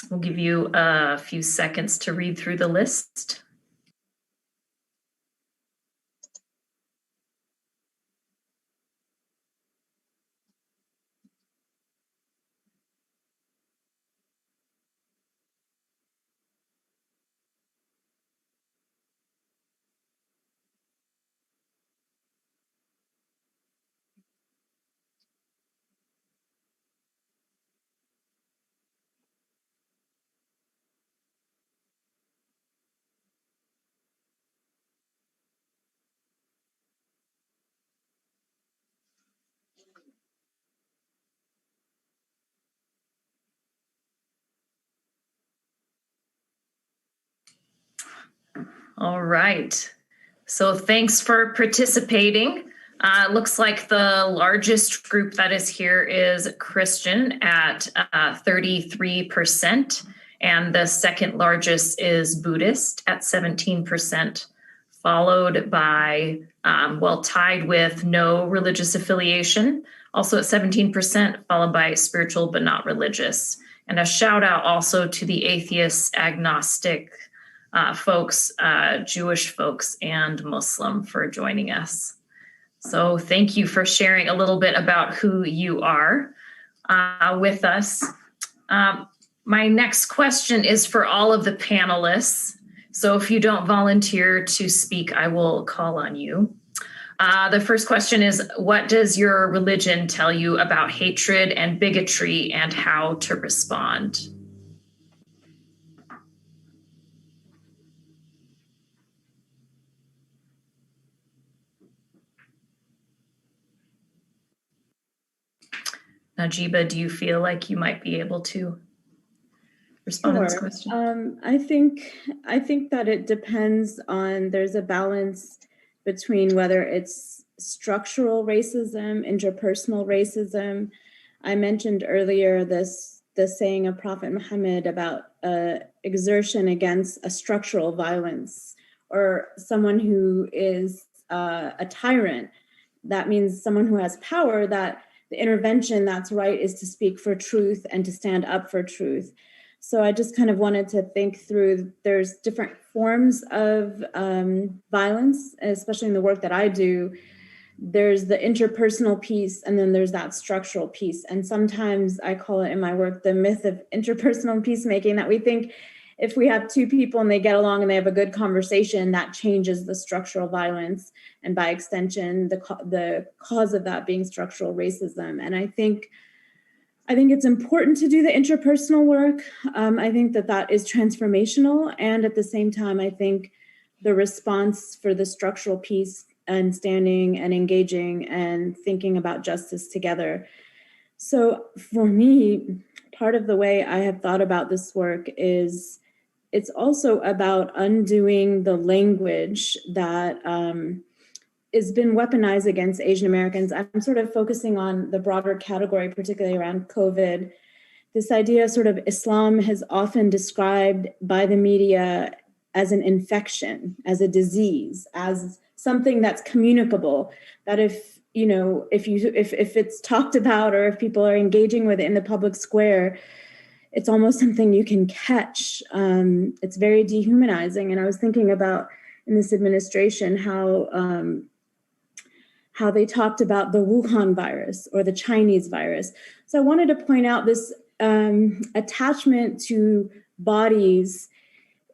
We'll give you a few seconds to read through the list. All right. So thanks for participating. Looks like the largest group that is here is Christian at 33%, and the second largest is Buddhist at 17%, followed by, tied with no religious affiliation, also at 17%, followed by spiritual but not religious. And a shout out also to the atheists, agnostic folks, Jewish folks, and Muslim for joining us. So thank you for sharing a little bit about who you are with us. My next question is for all of the panelists. So if you don't volunteer to speak, I will call on you. The first question is, what does your religion tell you about hatred and bigotry and how to respond? Najeeba, do you feel like you might be able to respond to this question? I think that it depends on, there's a balance between whether it's structural racism, interpersonal racism. I mentioned earlier the saying of Prophet Muhammad about exertion against a structural violence, or someone who is a tyrant. That means someone who has power, that the intervention that's right is to speak for truth and to stand up for truth. So I just kind of wanted to think through, there's different forms of violence, especially in the work that I do. There's the interpersonal piece, and then there's that structural piece. And sometimes I call it in my work the myth of interpersonal peacemaking, that we think if we have two people and they get along and they have a good conversation, that changes the structural violence, and by extension, the cause of that being structural racism. And I think it's important to do the interpersonal work. I think that is transformational. And at the same time, I think the response for the structural piece and standing and engaging and thinking about justice together. So for me, part of the way I have thought about this work is it's also about undoing the language that has been weaponized against Asian Americans. I'm sort of focusing on the broader category, particularly around COVID. This idea sort of Islam has often described by the media as an infection, as a disease, as something that's communicable, that if it's talked about or if people are engaging with it in the public square, it's almost something you can catch. It's very dehumanizing. And I was thinking about in this administration how they talked about the Wuhan virus or the Chinese virus. So I wanted to point out this attachment to bodies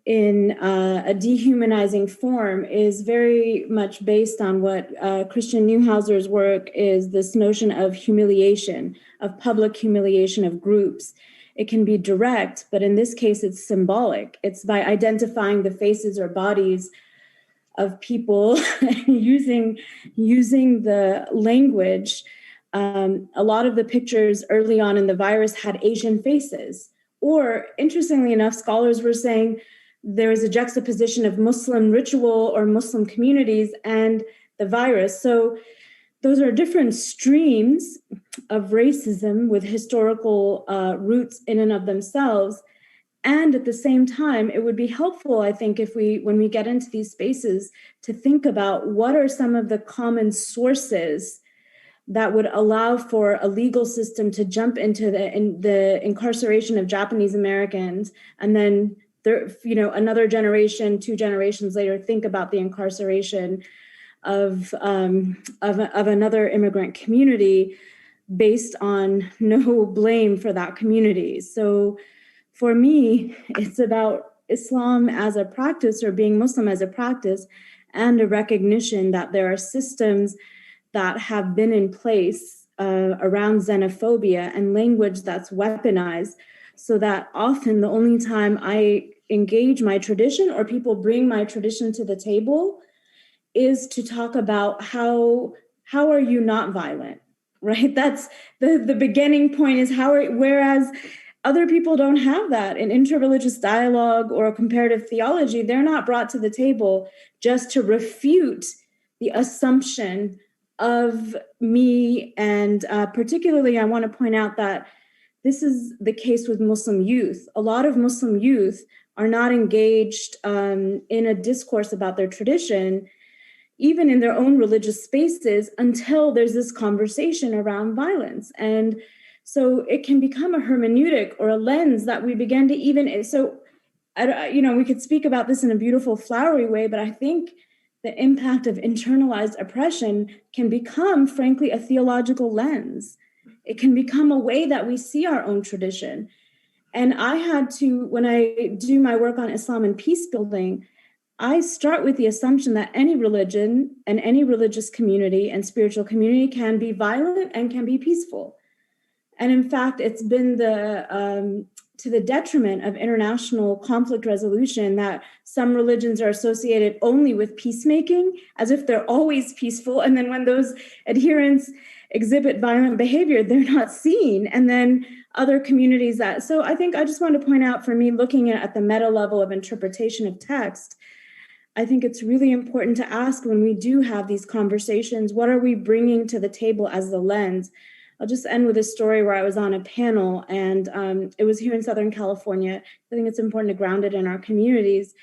in a dehumanizing form is very much based on what Christian Neuhauser's work is, this notion of humiliation, of public humiliation of groups. It can be direct, but in this case, it's symbolic. It's by identifying the faces or bodies of people using the language. A lot of the pictures early on in the virus had Asian faces. Or interestingly enough, scholars were saying there is a juxtaposition of Muslim ritual or Muslim communities and the virus. So those are different streams of racism with historical roots in and of themselves. And at the same time, it would be helpful, I think, when we get into these spaces, to think about what are some of the common sources that would allow for a legal system to jump into the incarceration of Japanese Americans, and then another generation, 2 generations later, think about the incarceration of another immigrant community based on no blame for that community. So for me, it's about Islam as a practice, or being Muslim as a practice, and a recognition that there are systems that have been in place around xenophobia and language that's weaponized, so that often the only time I engage my tradition or people bring my tradition to the table is to talk about how are you not violent, right? That's the beginning point, is whereas other people don't have that. In interreligious dialogue or comparative theology, they're not brought to the table just to refute the assumption of me. And particularly, I want to point out that this is the case with Muslim youth. A lot of Muslim youth are not engaged in a discourse about their tradition, even in their own religious spaces, until there's this conversation around violence. And so it can become a hermeneutic or a lens that we begin to even, so, we could speak about this in a beautiful, flowery way, but I think the impact of internalized oppression can become, frankly, a theological lens. It can become a way that we see our own tradition. And I had to, when I do my work on Islam and peace building, I start with the assumption that any religion and any religious community and spiritual community can be violent and can be peaceful. And in fact, it's been to the detriment of international conflict resolution that some religions are associated only with peacemaking, as if they're always peaceful. And then when those adherents exhibit violent behavior, they're not seen. And then other communities that, so I think I just want to point out, for me, looking at the meta level of interpretation of text, I think it's really important to ask, when we do have these conversations, what are we bringing to the table as the lens? I'll just end with a story where I was on a panel, and it was here in Southern California. I think it's important to ground it in our communities.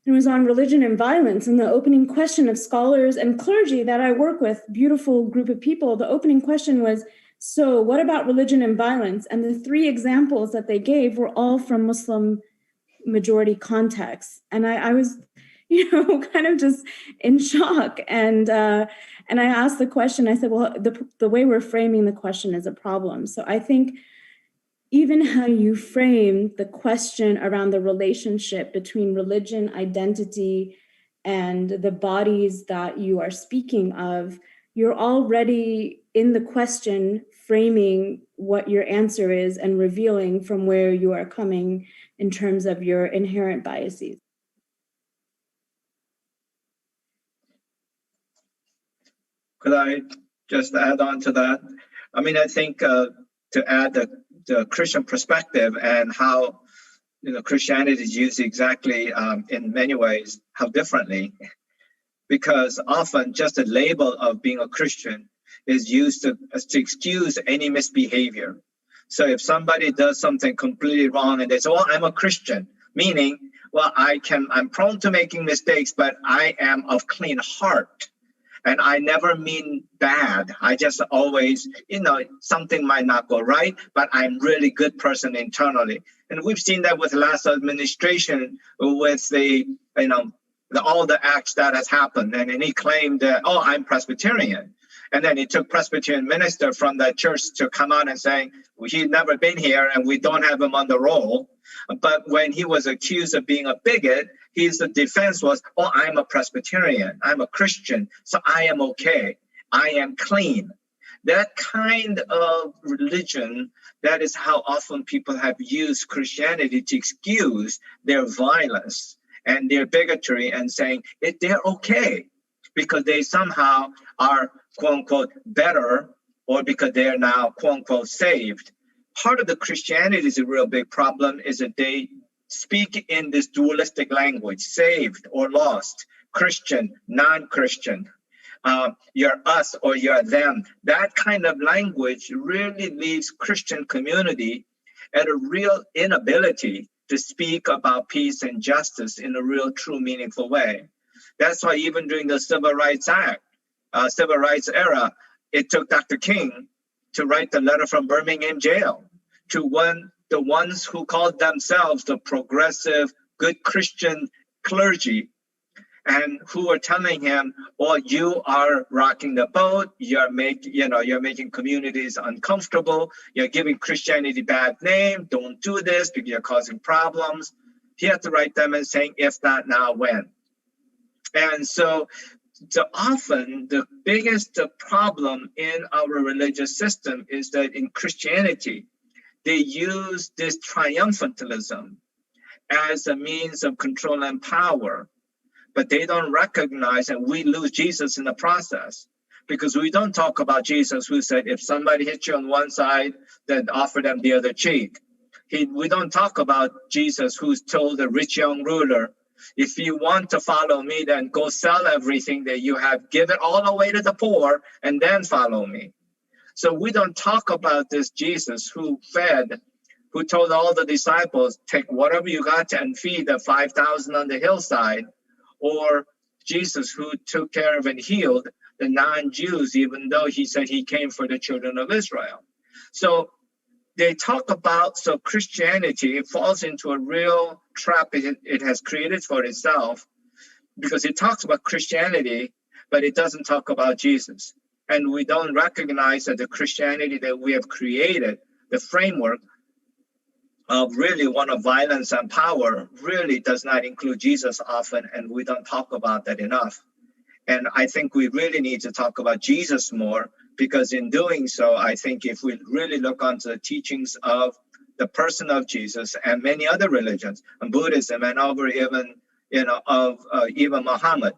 It was on religion and violence, and the opening question of scholars and clergy that I work with, beautiful group of people, the opening question was, so what about religion and violence? And the three examples that they gave were all from Muslim majority contexts. And I was, kind of just in shock. And I asked the question, I said, well, the way we're framing the question is a problem. So I think even how you frame the question around the relationship between religion, identity, and the bodies that you are speaking of, you're already in the question framing what your answer is and revealing from where you are coming in terms of your inherent biases. Could I just add on to that? I mean, I think to add the Christian perspective and how Christianity is used exactly in many ways, how differently, because often just the label of being a Christian is used to excuse any misbehavior. So if somebody does something completely wrong and they say, well, I'm a Christian, meaning, well, I'm prone to making mistakes, but I am of clean heart. And I never mean bad. I just always, something might not go right, but I'm really good person internally. And we've seen that with the last administration, with all the acts that has happened. And he claimed that, oh, I'm Presbyterian. And then he took Presbyterian minister from that church to come out and saying, well, he's never been here and we don't have him on the roll. But when he was accused of being a bigot, his defense was, oh, I'm a Presbyterian, I'm a Christian, so I am okay, I am clean. That kind of religion, that is how often people have used Christianity to excuse their violence and their bigotry and saying they're okay because they somehow are, quote unquote, better, or because they are now, quote unquote, saved. Part of the Christianity is a real big problem is that they speak in this dualistic language, saved or lost, Christian, non-Christian, you're us or you're them. That kind of language really leaves Christian community at a real inability to speak about peace and justice in a real, true, meaningful way. That's why even during the Civil Rights Act, Civil Rights era, it took Dr. King to write the letter from Birmingham jail to the ones who called themselves the progressive, good Christian clergy, and who were telling him, "Oh, you are rocking the boat. You're making communities uncomfortable. You're giving Christianity a bad name. Don't do this because you're causing problems." He had to write them and saying, "If not now, when?" And so often the biggest problem in our religious system is that in Christianity, they use this triumphantalism as a means of control and power, but they don't recognize, and we lose Jesus in the process, because we don't talk about Jesus who said, if somebody hits you on one side, then offer them the other cheek. We don't talk about Jesus who's told the rich young ruler, if you want to follow me, then go sell everything that you have, give it all away to the poor, and then follow me. So we don't talk about this Jesus who told all the disciples, take whatever you got and feed the 5,000 on the hillside, or Jesus who took care of and healed the non-Jews, even though he said he came for the children of Israel. So they talk about, so Christianity falls into a real trap it has created for itself, because it talks about Christianity, but it doesn't talk about Jesus. And we don't recognize that the Christianity that we have created, the framework of really one of violence and power, really does not include Jesus often, and we don't talk about that enough. And I think we really need to talk about Jesus more, because in doing so, I think if we really look onto the teachings of the person of Jesus and many other religions, and Buddhism, and over even, even Muhammad,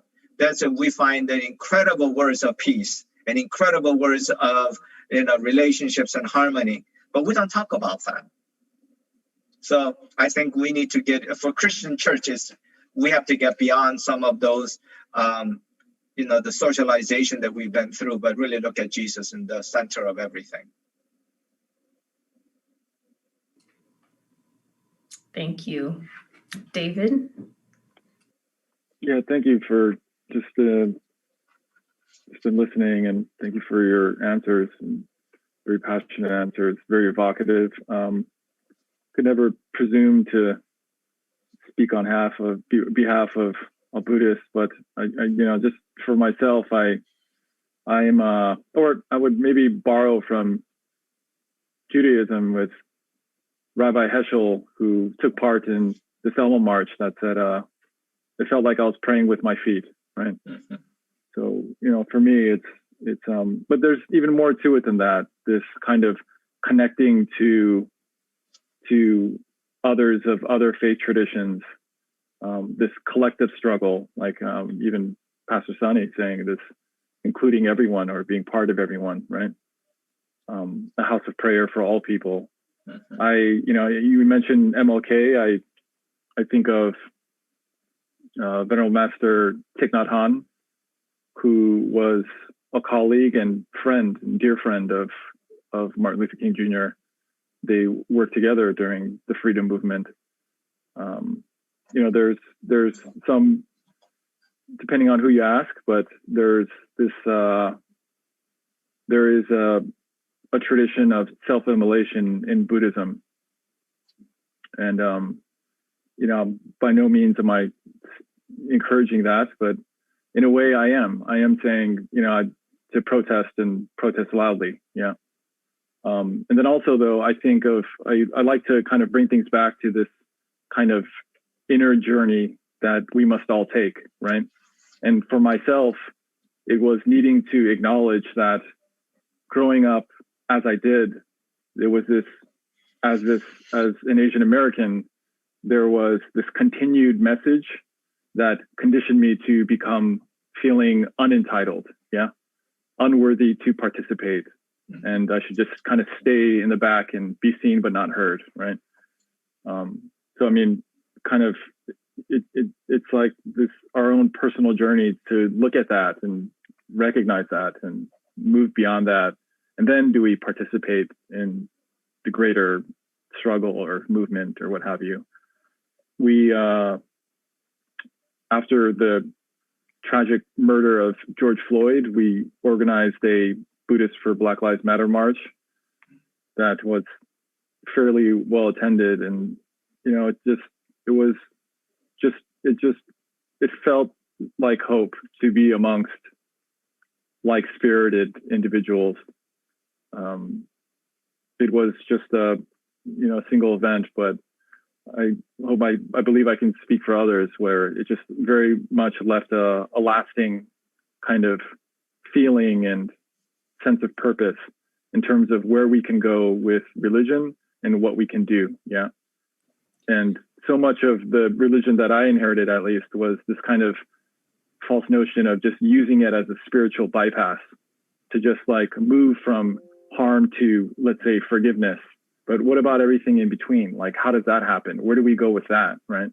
we find the incredible words of peace and incredible words of, relationships and harmony, but we don't talk about that. So I think we need to for Christian churches, we have to get beyond some of those, the socialization that we've been through, but really look at Jesus in the center of everything. Thank you. David? Yeah, thank you for just been listening, and thank you for your answers, and very passionate answers, very evocative. Could never presume to speak on behalf of a Buddhist, but I just for myself, I am, or I would maybe borrow from Judaism with Rabbi Heschel, who took part in the Selma March, that said, it felt like I was praying with my feet, right? Mm-hmm. So, for me, it's but there's even more to it than that. This kind of connecting to others of other faith traditions, this collective struggle, like even Pastor Sunny saying this, including everyone or being part of everyone, right? A house of prayer for all people. Mm-hmm. You mentioned MLK. I think of Venerable Master Thich Nhat Hanh, who was a colleague and friend, and dear friend of Martin Luther King Jr. They worked together during the freedom movement. There's some, depending on who you ask, but there's this, there is a tradition of self-immolation in Buddhism. And, by no means am I encouraging that, but in a way I am saying, to protest and protest loudly. Yeah. And then also, though, I think I like to kind of bring things back to this kind of inner journey that we must all take, right? And for myself, it was needing to acknowledge that growing up as I did, there was as an Asian American, there was this continued message that conditioned me to become feeling unentitled, unworthy to participate. And I should just kind of stay in the back and be seen but not heard, right? So I mean, kind of, it's like this our own personal journey to look at that and recognize that and move beyond that, and then do we participate in the greater struggle or movement or what have you? We after the tragic murder of George Floyd, we organized a Buddhist for Black Lives Matter march that was fairly well attended, and it felt like hope to be amongst like-spirited individuals. It was just a single event, but I believe I can speak for others where it just very much left a lasting kind of feeling and sense of purpose in terms of where we can go with religion and what we can do. Yeah. And so much of the religion that I inherited, at least, was this kind of false notion of just using it as a spiritual bypass to just like move from harm to, let's say, forgiveness, But what about everything in between? Like, how does that happen? Where do we go with that, right?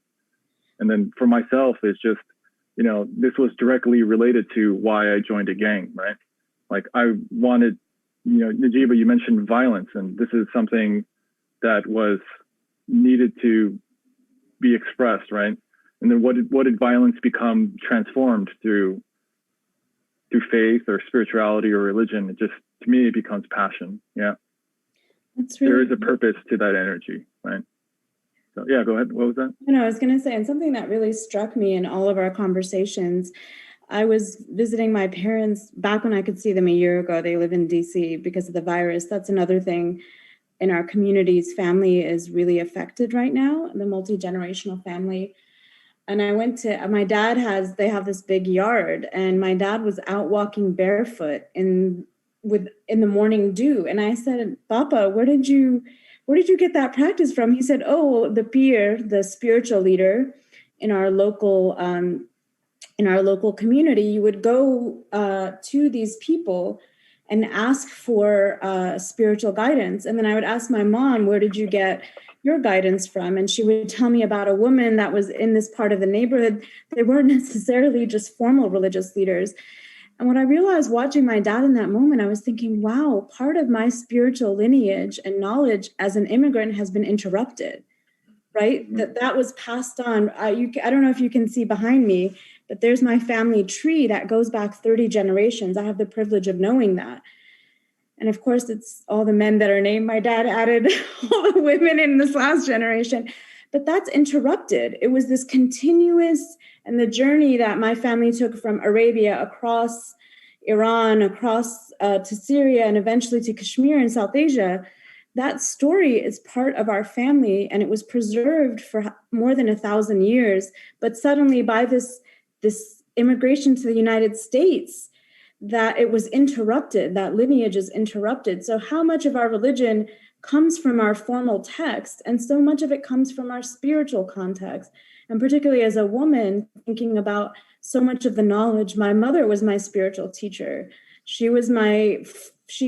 And then for myself, it's just, you know, this was directly related to why I joined a gang, right? Like I wanted, you know, Najeeba, you mentioned violence, and this is something that was needed to be expressed, right? And then what did violence become transformed through faith or spirituality or religion? It just, to me, it becomes passion. Yeah. That's really, there is a purpose to that energy, right? So yeah, go ahead. What was that? I was going to say, and something that really struck me in all of our conversations, I was visiting my parents back when I could see them a year ago. They live in DC because of the virus. That's another thing in our communities. Family is really affected right now, the multi-generational family. And I went to, my dad they have this big yard, and my dad was out walking barefoot in the morning dew. And I said, Papa, where did you get that practice from? He said, oh, the peer, the spiritual leader in our local community, you would go to these people and ask for spiritual guidance. And then I would ask my mom, where did you get your guidance from? And she would tell me about a woman that was in this part of the neighborhood. They weren't necessarily just formal religious leaders. And what I realized watching my dad in that moment, I was thinking, wow, part of my spiritual lineage and knowledge as an immigrant has been interrupted, right? Mm-hmm. That was passed on. I don't know if you can see behind me, but there's my family tree that goes back 30 generations. I have the privilege of knowing that. And of course, it's all the men that are named. My dad added all the women in this last generation, but that's interrupted. It was this continuous, and the journey that my family took from Arabia across Iran, across to Syria, and eventually to Kashmir in South Asia. That story is part of our family, and it was preserved for more than 1,000 years. But suddenly by this immigration to the United States, that it was interrupted, that lineage is interrupted. So how much of our religion comes from our formal text, and so much of it comes from our spiritual context. And particularly as a woman, thinking about so much of the knowledge, my mother was my spiritual teacher. She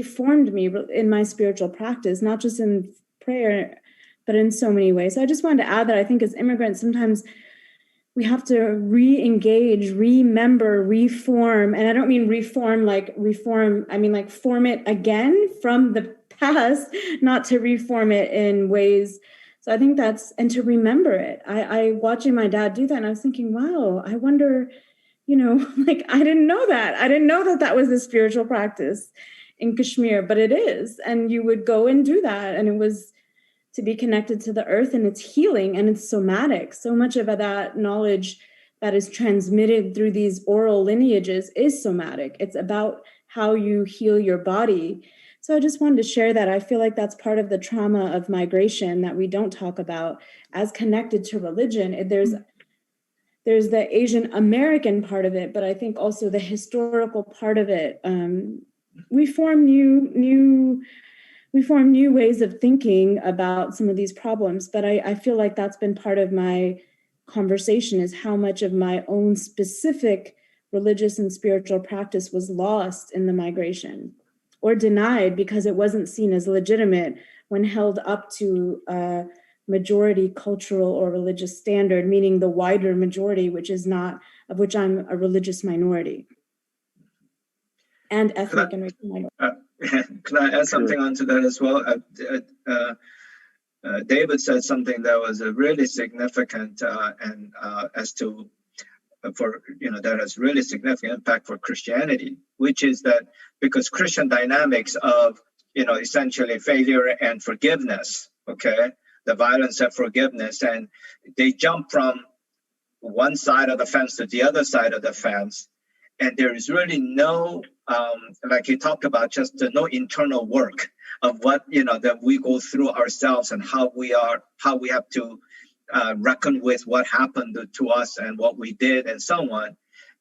formed me in my spiritual practice, not just in prayer, but in so many ways. So I just wanted to add that I think as immigrants, sometimes we have to re-engage, remember, reform. And I don't mean reform, I mean like form it again from the past, not to reform it in ways. So I think and to remember it. I watching my dad do that, and I was thinking, wow, I wonder, I didn't know that. I didn't know that was a spiritual practice in Kashmir, but it is. And you would go and do that. And it was to be connected to the earth, and it's healing, and it's somatic. So much of that knowledge that is transmitted through these oral lineages is somatic. It's about how you heal your body. So I just wanted to share that. I feel like that's part of the trauma of migration that we don't talk about as connected to religion. There's the Asian American part of it, but I think also the historical part of it. We form new ways of thinking about some of these problems, but I feel like that's been part of my conversation, is how much of my own specific religious and spiritual practice was lost in the migration or denied because it wasn't seen as legitimate when held up to a majority cultural or religious standard, meaning the wider majority, of which I'm a religious minority and ethnic and racial minority. Can I add something onto that as well? David said something that was really significant that has really significant impact for Christianity, which is that because Christian dynamics of essentially failure and forgiveness, okay, the violence and forgiveness, and they jump from one side of the fence to the other side of the fence. And there is really no, like he talked about, just no internal work of what, that we go through ourselves and how we have to reckon with what happened to us and what we did and so on.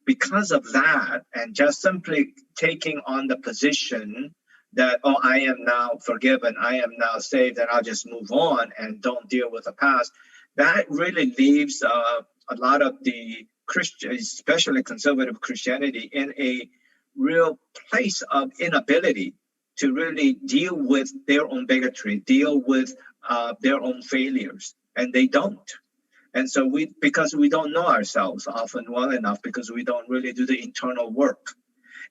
Because of that, and just simply taking on the position that, oh, I am now forgiven, I am now saved, and I'll just move on and don't deal with the past, that really leaves a lot of the Christian, especially conservative Christianity, in a real place of inability to really deal with their own bigotry, deal with their own failures, and they don't. And so because we don't know ourselves often well enough, because we don't really do the internal work.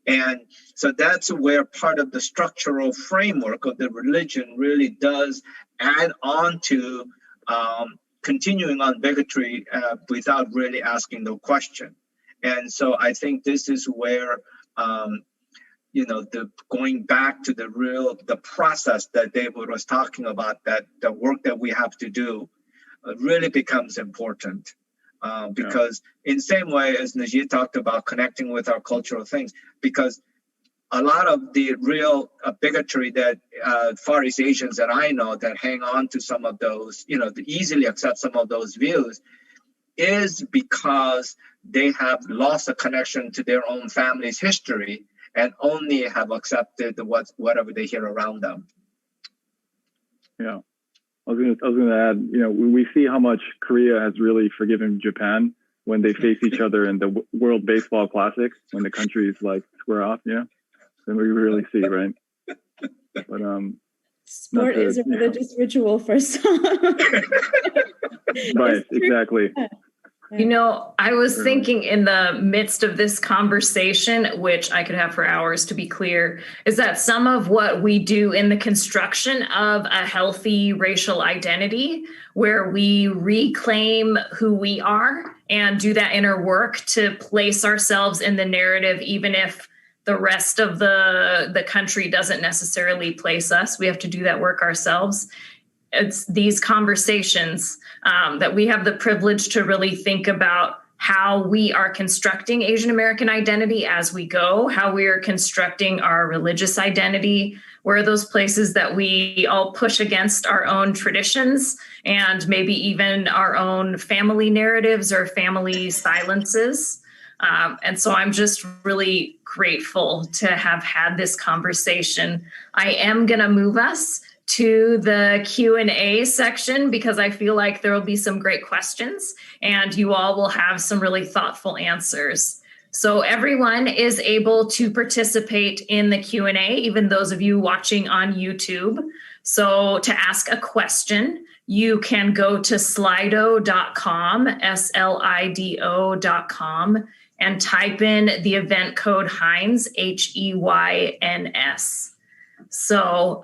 And so that's where part of the structural framework of the religion really does add on to continuing on bigotry without really asking the question. And so I think this is where, the going back to the process that David was talking about, that the work that we have to do really becomes important. Because in the same way as Najee talked about connecting with our cultural things, because a lot of the real bigotry that Far East Asians that I know that hang on to some of those, easily accept some of those views, is because they have lost a connection to their own family's history and only have accepted whatever they hear around them. Yeah. I was going to add, we see how much Korea has really forgiven Japan when they face each other in the World Baseball Classic, when the countries square off, then we really see, right? But sport is a religious ritual for some. Right, exactly. I was thinking in the midst of this conversation, which I could have for hours to be clear, is that some of what we do in the construction of a healthy racial identity, where we reclaim who we are and do that inner work to place ourselves in the narrative, even if the rest of the country doesn't necessarily place us, we have to do that work ourselves. It's these conversations that we have the privilege to really think about how we are constructing Asian American identity as we go, how we are constructing our religious identity, where are those places that we all push against our own traditions and maybe even our own family narratives or family silences. And so I'm just really grateful to have had this conversation. I am going to move us to the Q&A section because I feel like there will be some great questions and you all will have some really thoughtful answers. So everyone is able to participate in the Q&A, even those of you watching on YouTube. So to ask a question, you can go to slido.com, SLIDO.com, and type in the event code Heyns, HEYNS. So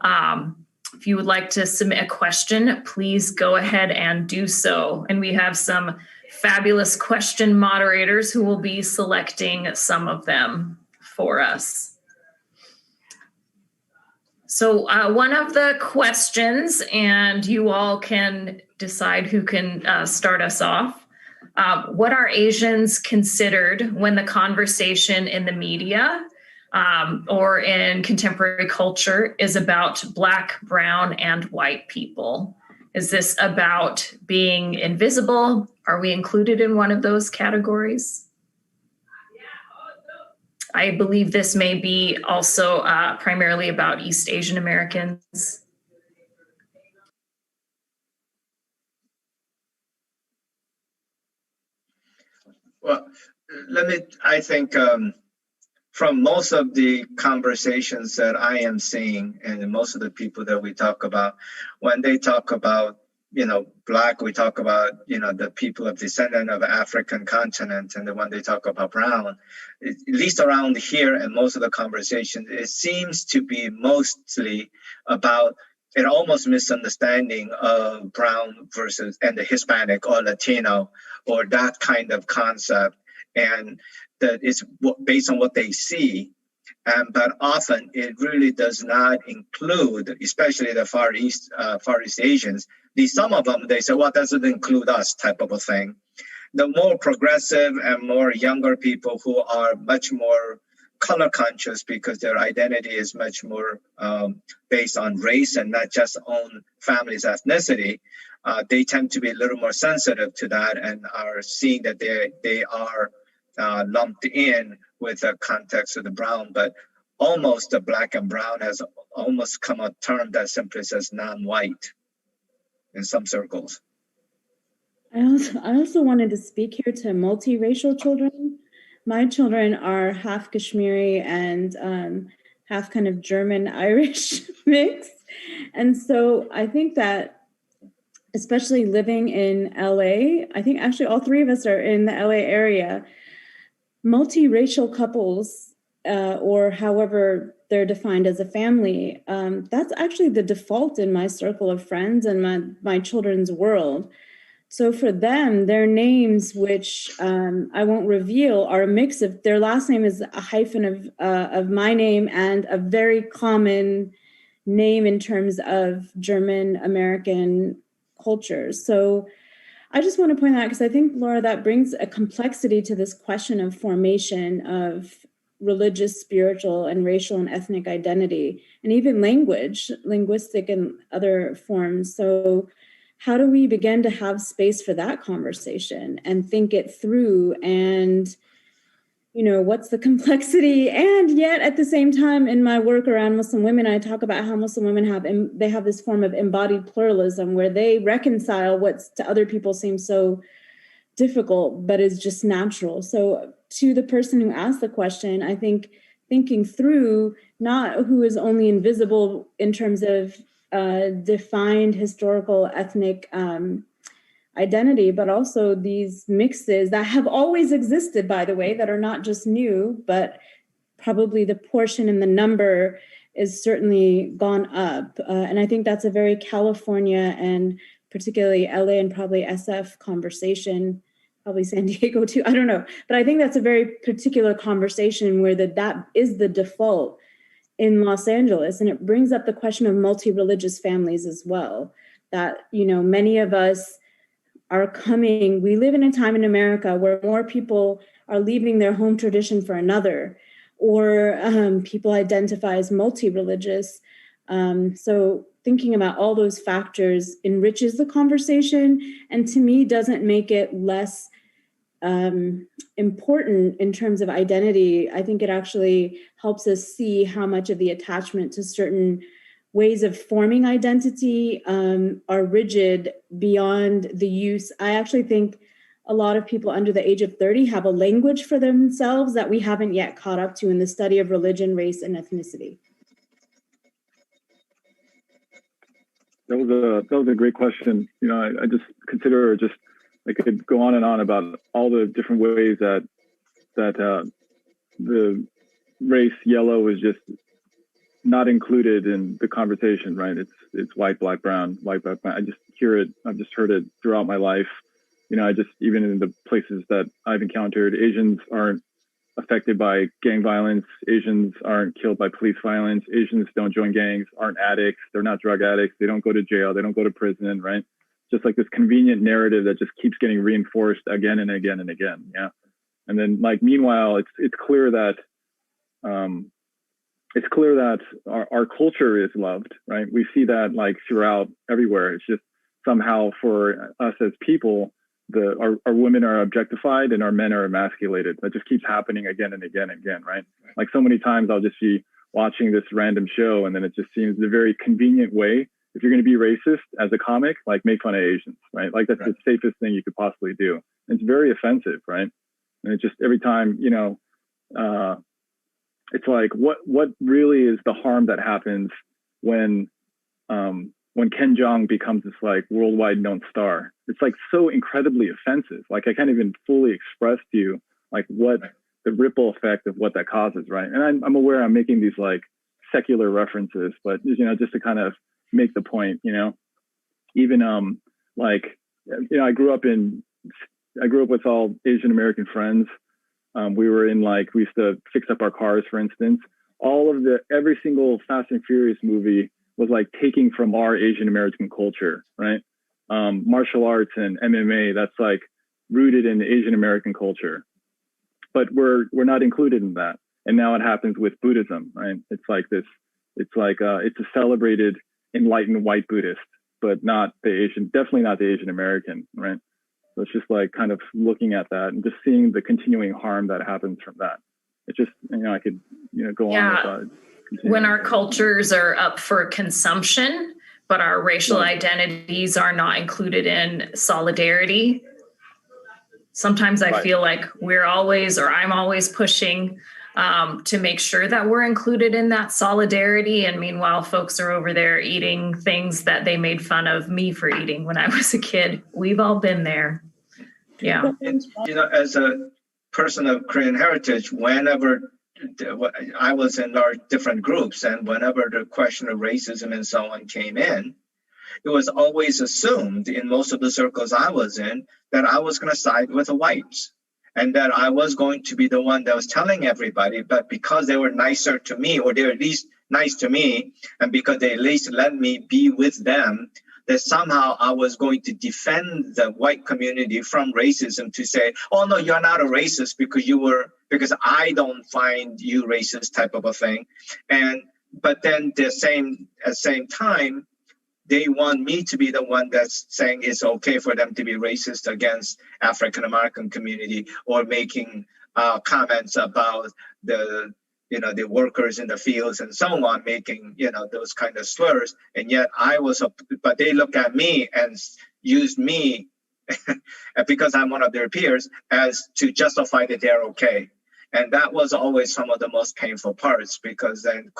if you would like to submit a question, please go ahead and do so. And we have some fabulous question moderators who will be selecting some of them for us. So one of the questions, and you all can decide who can start us off. What are Asians considered when the conversation in the media or in contemporary culture is about Black, brown, and white people? Is this about being invisible? Are we included in one of those categories? I believe this may be also primarily about East Asian Americans. Well, I think from most of the conversations that I am seeing and most of the people that we talk about, when they talk about, Black, we talk about, the people of descendant of African continent. And then when they talk about brown, at least around here and most of the conversations, it seems to be mostly about an almost misunderstanding of brown versus and the Hispanic or Latino or that kind of concept. And that is based on what they see. But often it really does not include, especially the Far East Asians. Some of them, they say, well, doesn't include us type of a thing. The more progressive and more younger people who are much more color conscious because their identity is much more based on race and not just on family's ethnicity, they tend to be a little more sensitive to that and are seeing that they are lumped in with the context of the brown, but almost the Black and brown has almost come a term that simply says non-white in some circles. I also wanted to speak here to multiracial children. My children are half Kashmiri and half kind of German-Irish mix. And so I think that, especially living in LA, I think actually all three of us are in the LA area, multiracial couples, or however they're defined as a family, that's actually the default in my circle of friends and my children's world. So for them, their names, which I won't reveal, are a mix of, their last name is a hyphen of my name and a very common name in terms of German American cultures. So I just want to point out, because I think, Laura, that brings a complexity to this question of formation of religious, spiritual, and racial and ethnic identity, and even language, linguistic and other forms. So how do we begin to have space for that conversation and think it through? And, you know, what's the complexity? And yet at the same time, in my work around Muslim women, I talk about how Muslim women have this form of embodied pluralism where they reconcile what's to other people seems so difficult, but is just natural. So to the person who asked the question, I think thinking through not who is only invisible in terms of defined historical ethnic identity, but also these mixes that have always existed, by the way, that are not just new, but probably the portion and the number is certainly gone up. And I think that's a very California and particularly LA and probably SF conversation, probably San Diego too, I don't know. But I think that's a very particular conversation where that is the default in Los Angeles. And it brings up the question of multi-religious families as well, that, you know, many of us are coming, we live in a time in America where more people are leaving their home tradition for another, or people identify as multi-religious. So thinking about all those factors enriches the conversation, and to me doesn't make it less important in terms of identity. I think it actually helps us see how much of the attachment to certain ways of forming identity are rigid beyond the use. I actually think a lot of people under the age of 30 have a language for themselves that we haven't yet caught up to in the study of religion, race, and ethnicity. That was a great question. You know, I just consider I could go on and on about all the different ways that the race yellow is just not included in the conversation, right? It's white, black, brown, white, black, brown. I just hear it. I've just heard it throughout my life. You know, even in the places that I've encountered, Asians aren't affected by gang violence. Asians aren't killed by police violence. Asians don't join gangs, aren't addicts. They're not drug addicts. They don't go to jail. They don't go to prison, right? Just like this convenient narrative that just keeps getting reinforced again and again and again. Yeah. And then meanwhile, it's clear that our culture is loved, right? We see that throughout everywhere. It's just somehow for us as people, our women are objectified and our men are emasculated. That just keeps happening again and again and again, right? Like so many times I'll just be watching this random show and then it just seems a very convenient way. If you're going to be racist as a comic, make fun of Asians, right? Like that's the safest thing you could possibly do. And it's very offensive, right? And it just every time, it's like what really is the harm that happens when Ken Jeong becomes this worldwide known star? It's so incredibly offensive. I can't even fully express to you what the ripple effect of what that causes, right? And I'm aware I'm making these secular references, but just to kind of make the point, even I grew up with all Asian American friends. We were in we used to fix up our cars, for instance. Every single Fast and Furious movie was taking from our Asian American culture, right? Martial arts and MMA, that's rooted in Asian American culture, but we're not included in that. And now it happens with Buddhism, right? It's it's a celebrated enlightened white Buddhist, but not the Asian, definitely not the Asian American, right? So it's just kind of looking at that and just seeing the continuing harm that happens from that. It's just, I could, go on with when our cultures are up for consumption, but our racial identities are not included in solidarity. Sometimes I feel like I'm always pushing to make sure that we're included in that solidarity. And meanwhile, folks are over there eating things that they made fun of me for eating when I was a kid. We've all been there. Yeah. And, as a person of Korean heritage, whenever I was in our different groups, and whenever the question of racism and so on came in, it was always assumed in most of the circles I was in that I was going to side with the whites, and that I was going to be the one that was telling everybody, but because they were nicer to me, or they were at least nice to me, and because they at least let me be with them, that somehow I was going to defend the white community from racism, to say, oh no, you're not a racist because I don't find you racist, type of a thing. But then at the same time, they want me to be the one that's saying it's okay for them to be racist against African American community, or making comments about the workers in the fields and so on, making those kind of slurs. And yet but they look at me and use me because I'm one of their peers as to justify that they're okay. And that was always some of the most painful parts, because then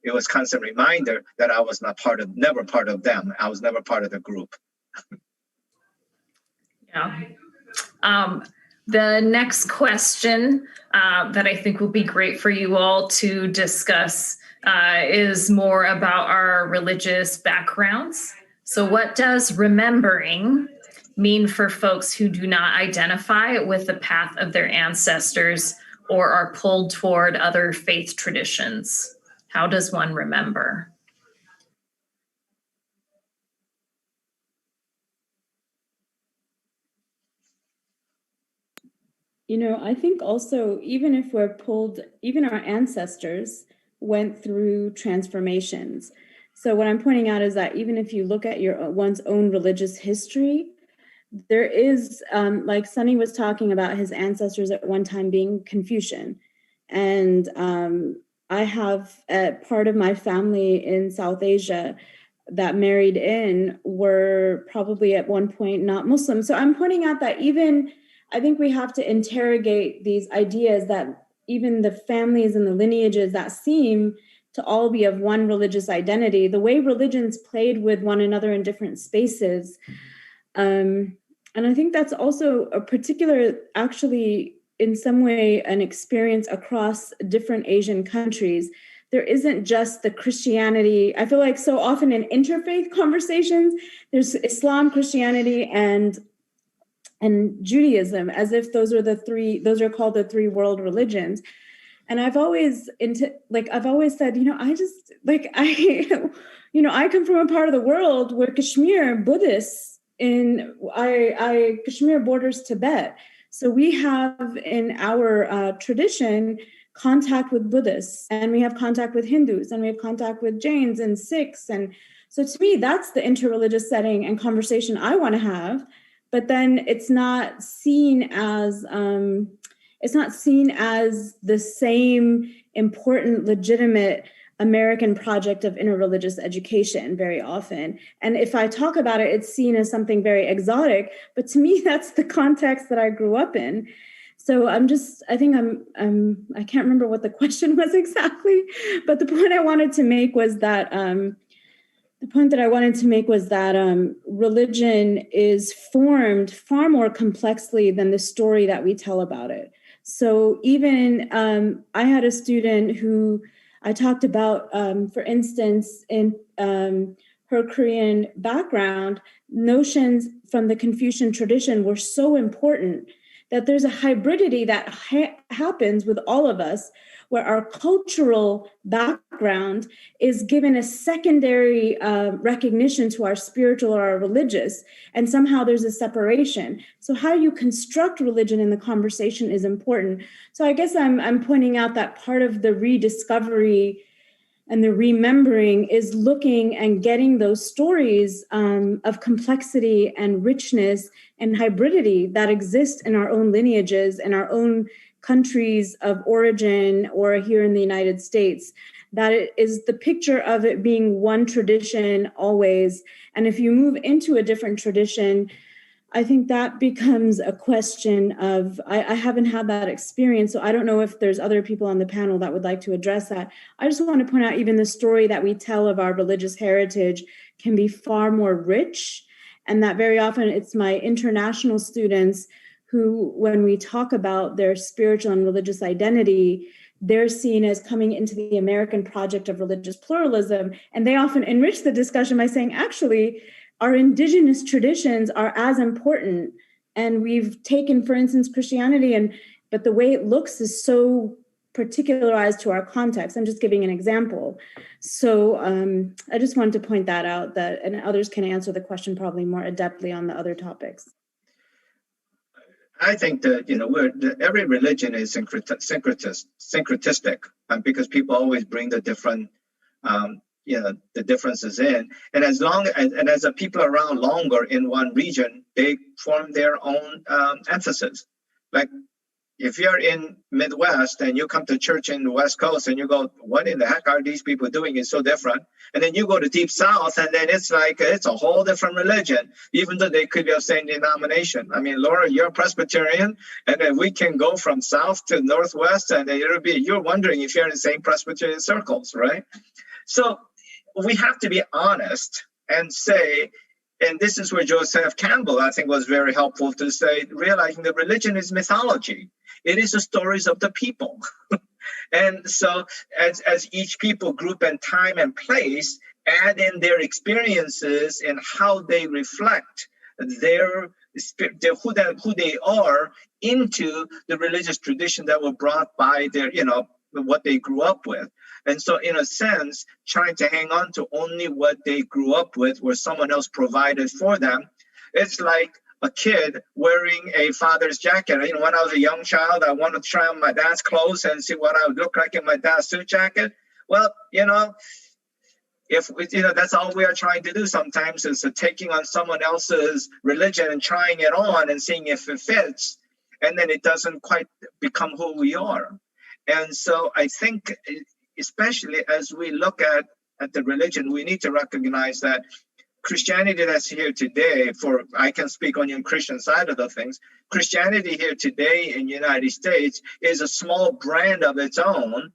it was constant reminder that I was never part of them. I was never part of the group. Yeah. The next question that I think will be great for you all to discuss is more about our religious backgrounds. So what does remembering mean for folks who do not identify with the path of their ancestors or are pulled toward other faith traditions? How does one remember? I think also, even if we're pulled, even our ancestors went through transformations. So what I'm pointing out is that even if you look at one's own religious history, there is, like Sunny was talking about his ancestors at one time being Confucian. And I have part of my family in South Asia that married in were probably at one point not Muslim. So I'm pointing out that I think we have to interrogate these ideas that even the families and the lineages that seem to all be of one religious identity, the way religions played with one another in different spaces. And I think that's also a particular, actually, in some way, an experience across different Asian countries. There isn't just the Christianity. I feel like so often in interfaith conversations, there's Islam, Christianity, and Judaism, as if those are called the three world religions. And I've always said, I come from a part of the world where Kashmir Buddhists Kashmir borders Tibet. So we have in our tradition contact with Buddhists, and we have contact with Hindus, and we have contact with Jains and Sikhs. And so to me, that's the interreligious setting and conversation I want to have. But then it's not seen as the same important, legitimate American project of interreligious education very often. And if I talk about it, it's seen as something very exotic. But to me, that's the context that I grew up in. So I can't remember what the question was exactly, but the point I wanted to make was that religion is formed far more complexly than the story that we tell about it. So even I had a student who I talked about, for instance, in her Korean background, notions from the Confucian tradition were so important that there's a hybridity that happens with all of us, where our cultural background is given a secondary recognition to our spiritual or our religious, and somehow there's a separation. So how you construct religion in the conversation is important. So I guess I'm pointing out that part of the rediscovery and the remembering is looking and getting those stories of complexity and richness and hybridity that exist in our own lineages and our own countries of origin, or here in the United States, that it is the picture of it being one tradition always. And if you move into a different tradition, I think that becomes a question of, I haven't had that experience, so I don't know if there's other people on the panel that would like to address that. I just want to point out, even the story that we tell of our religious heritage can be far more rich, and that very often it's my international students who, when we talk about their spiritual and religious identity, they're seen as coming into the American project of religious pluralism, and they often enrich the discussion by saying, actually, our indigenous traditions are as important. And we've taken, for instance, Christianity, but the way it looks is so particularized to our context. I'm just giving an example. So I just wanted to point that out, and others can answer the question probably more adeptly on the other topics. I think that, every religion is syncretistic, because people always bring the different, the differences in, and as the people are around longer in one region, they form their own emphasis. Like if you're in Midwest and you come to church in the West Coast and you go, what in the heck are these people doing? It's so different. And then you go to Deep South and then it's like, it's a whole different religion, even though they could be of the same denomination. I mean, Laura, you're Presbyterian, and then we can go from South to Northwest, and you're wondering if you're in the same Presbyterian circles, right? So we have to be honest and say, and this is where Joseph Campbell, I think, was very helpful to say, realizing that religion is mythology. It is the stories of the people. And so as each people group and time and place add in their experiences and how they reflect who they are into the religious tradition that were brought by their, what they grew up with. And so in a sense, trying to hang on to only what they grew up with, where someone else provided for them, it's like a kid wearing a father's jacket. When I was a young child, I wanted to try on my dad's clothes and see what I would look like in my dad's suit jacket. Well, if that's all we are trying to do sometimes, is taking on someone else's religion and trying it on and seeing if it fits, and then it doesn't quite become who we are. And so I think, especially as we look at the religion, we need to recognize that Christianity that's here today, I can speak on the Christian side of the things, Christianity here today in the United States is a small brand of its own,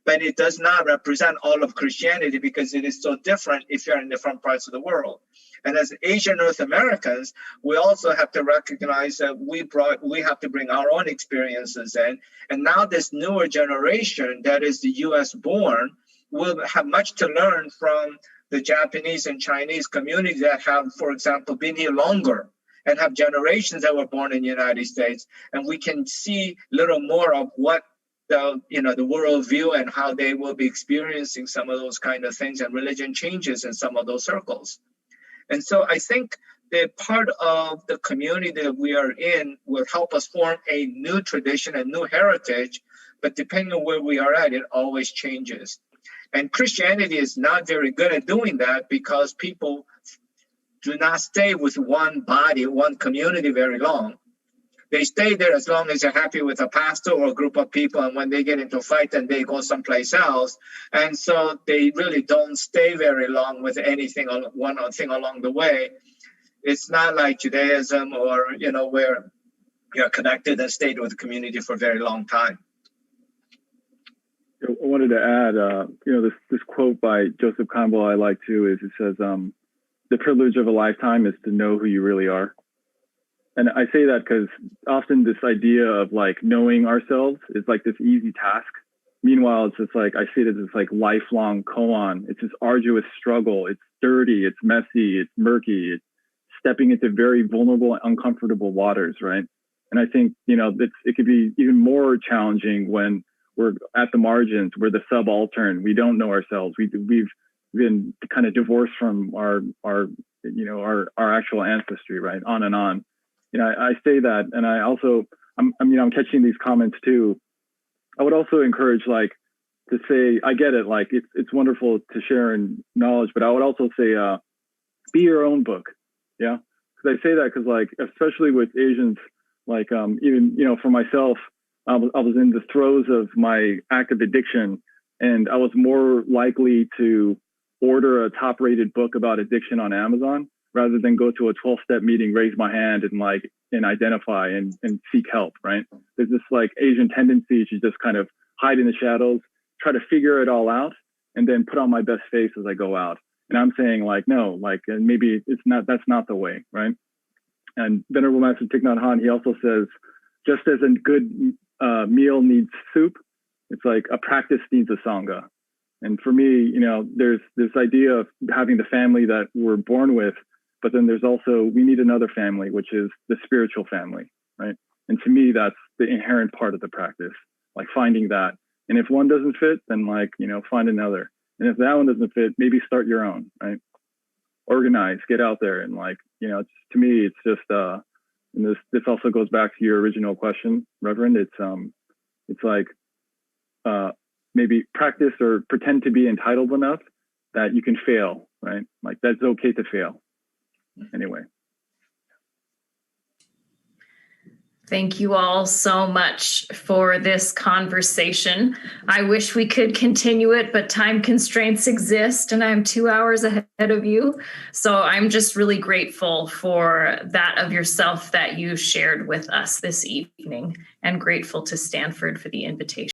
but it does not represent all of Christianity because it is so different if you're in different parts of the world. And as Asian North Americans, we also have to recognize that we have to bring our own experiences in. And now this newer generation that is the US born will have much to learn from the Japanese and Chinese communities that have, for example, been here longer and have generations that were born in the United States. And we can see a little more of what the worldview and how they will be experiencing some of those kind of things, and religion changes in some of those circles. And so I think that part of the community that we are in will help us form a new tradition, a new heritage, but depending on where we are at, it always changes. And Christianity is not very good at doing that because people do not stay with one body, one community very long. They stay there as long as they're happy with a pastor or a group of people, and when they get into a fight, then they go someplace else. And so they really don't stay very long with one thing along the way. It's not like Judaism or, where you're connected and stayed with the community for a very long time. I wanted to add, this quote by Joseph Campbell I like too, it says, the privilege of a lifetime is to know who you really are. And I say that because often this idea of like knowing ourselves is like this easy task. Meanwhile, it's just like, I see it as this like lifelong koan. It's this arduous struggle. It's dirty, it's messy, it's murky, it's stepping into very vulnerable and uncomfortable waters, right? And I think, it could be even more challenging when we're at the margins, we're the subaltern, we don't know ourselves. We've been kind of divorced from our actual ancestry, right? On and on. I say that, and I also, I'm catching these comments too. I would also encourage, to say, I get it, it's wonderful to share in knowledge, but I would also say, be your own book, yeah. Because I say that because, especially with Asians, even for myself, I was in the throes of my active addiction, and I was more likely to order a top-rated book about addiction on Amazon rather than go to a 12-step meeting, raise my hand and identify and seek help, right? There's this like Asian tendency to just kind of hide in the shadows, try to figure it all out, and then put on my best face as I go out. And I'm saying like, no, like, and maybe that's not the way, right? And Venerable Master Thich Nhat Hanh, he also says, just as a good meal needs soup, it's like a practice needs a sangha. And for me, there's this idea of having the family that we're born with, but then there's also, we need another family, which is the spiritual family, right? And to me, that's the inherent part of the practice, like finding that. And if one doesn't fit, then find another. And if that one doesn't fit, maybe start your own, right? Organize, get out there. And to me, it's just, and this also goes back to your original question, Reverend. It's like, maybe practice or pretend to be entitled enough that you can fail, right? Like that's okay to fail. Anyway. Thank you all so much for this conversation. I wish we could continue it, but time constraints exist and I'm 2 hours ahead of you. So I'm just really grateful for that of yourself that you shared with us this evening, and grateful to Stanford for the invitation.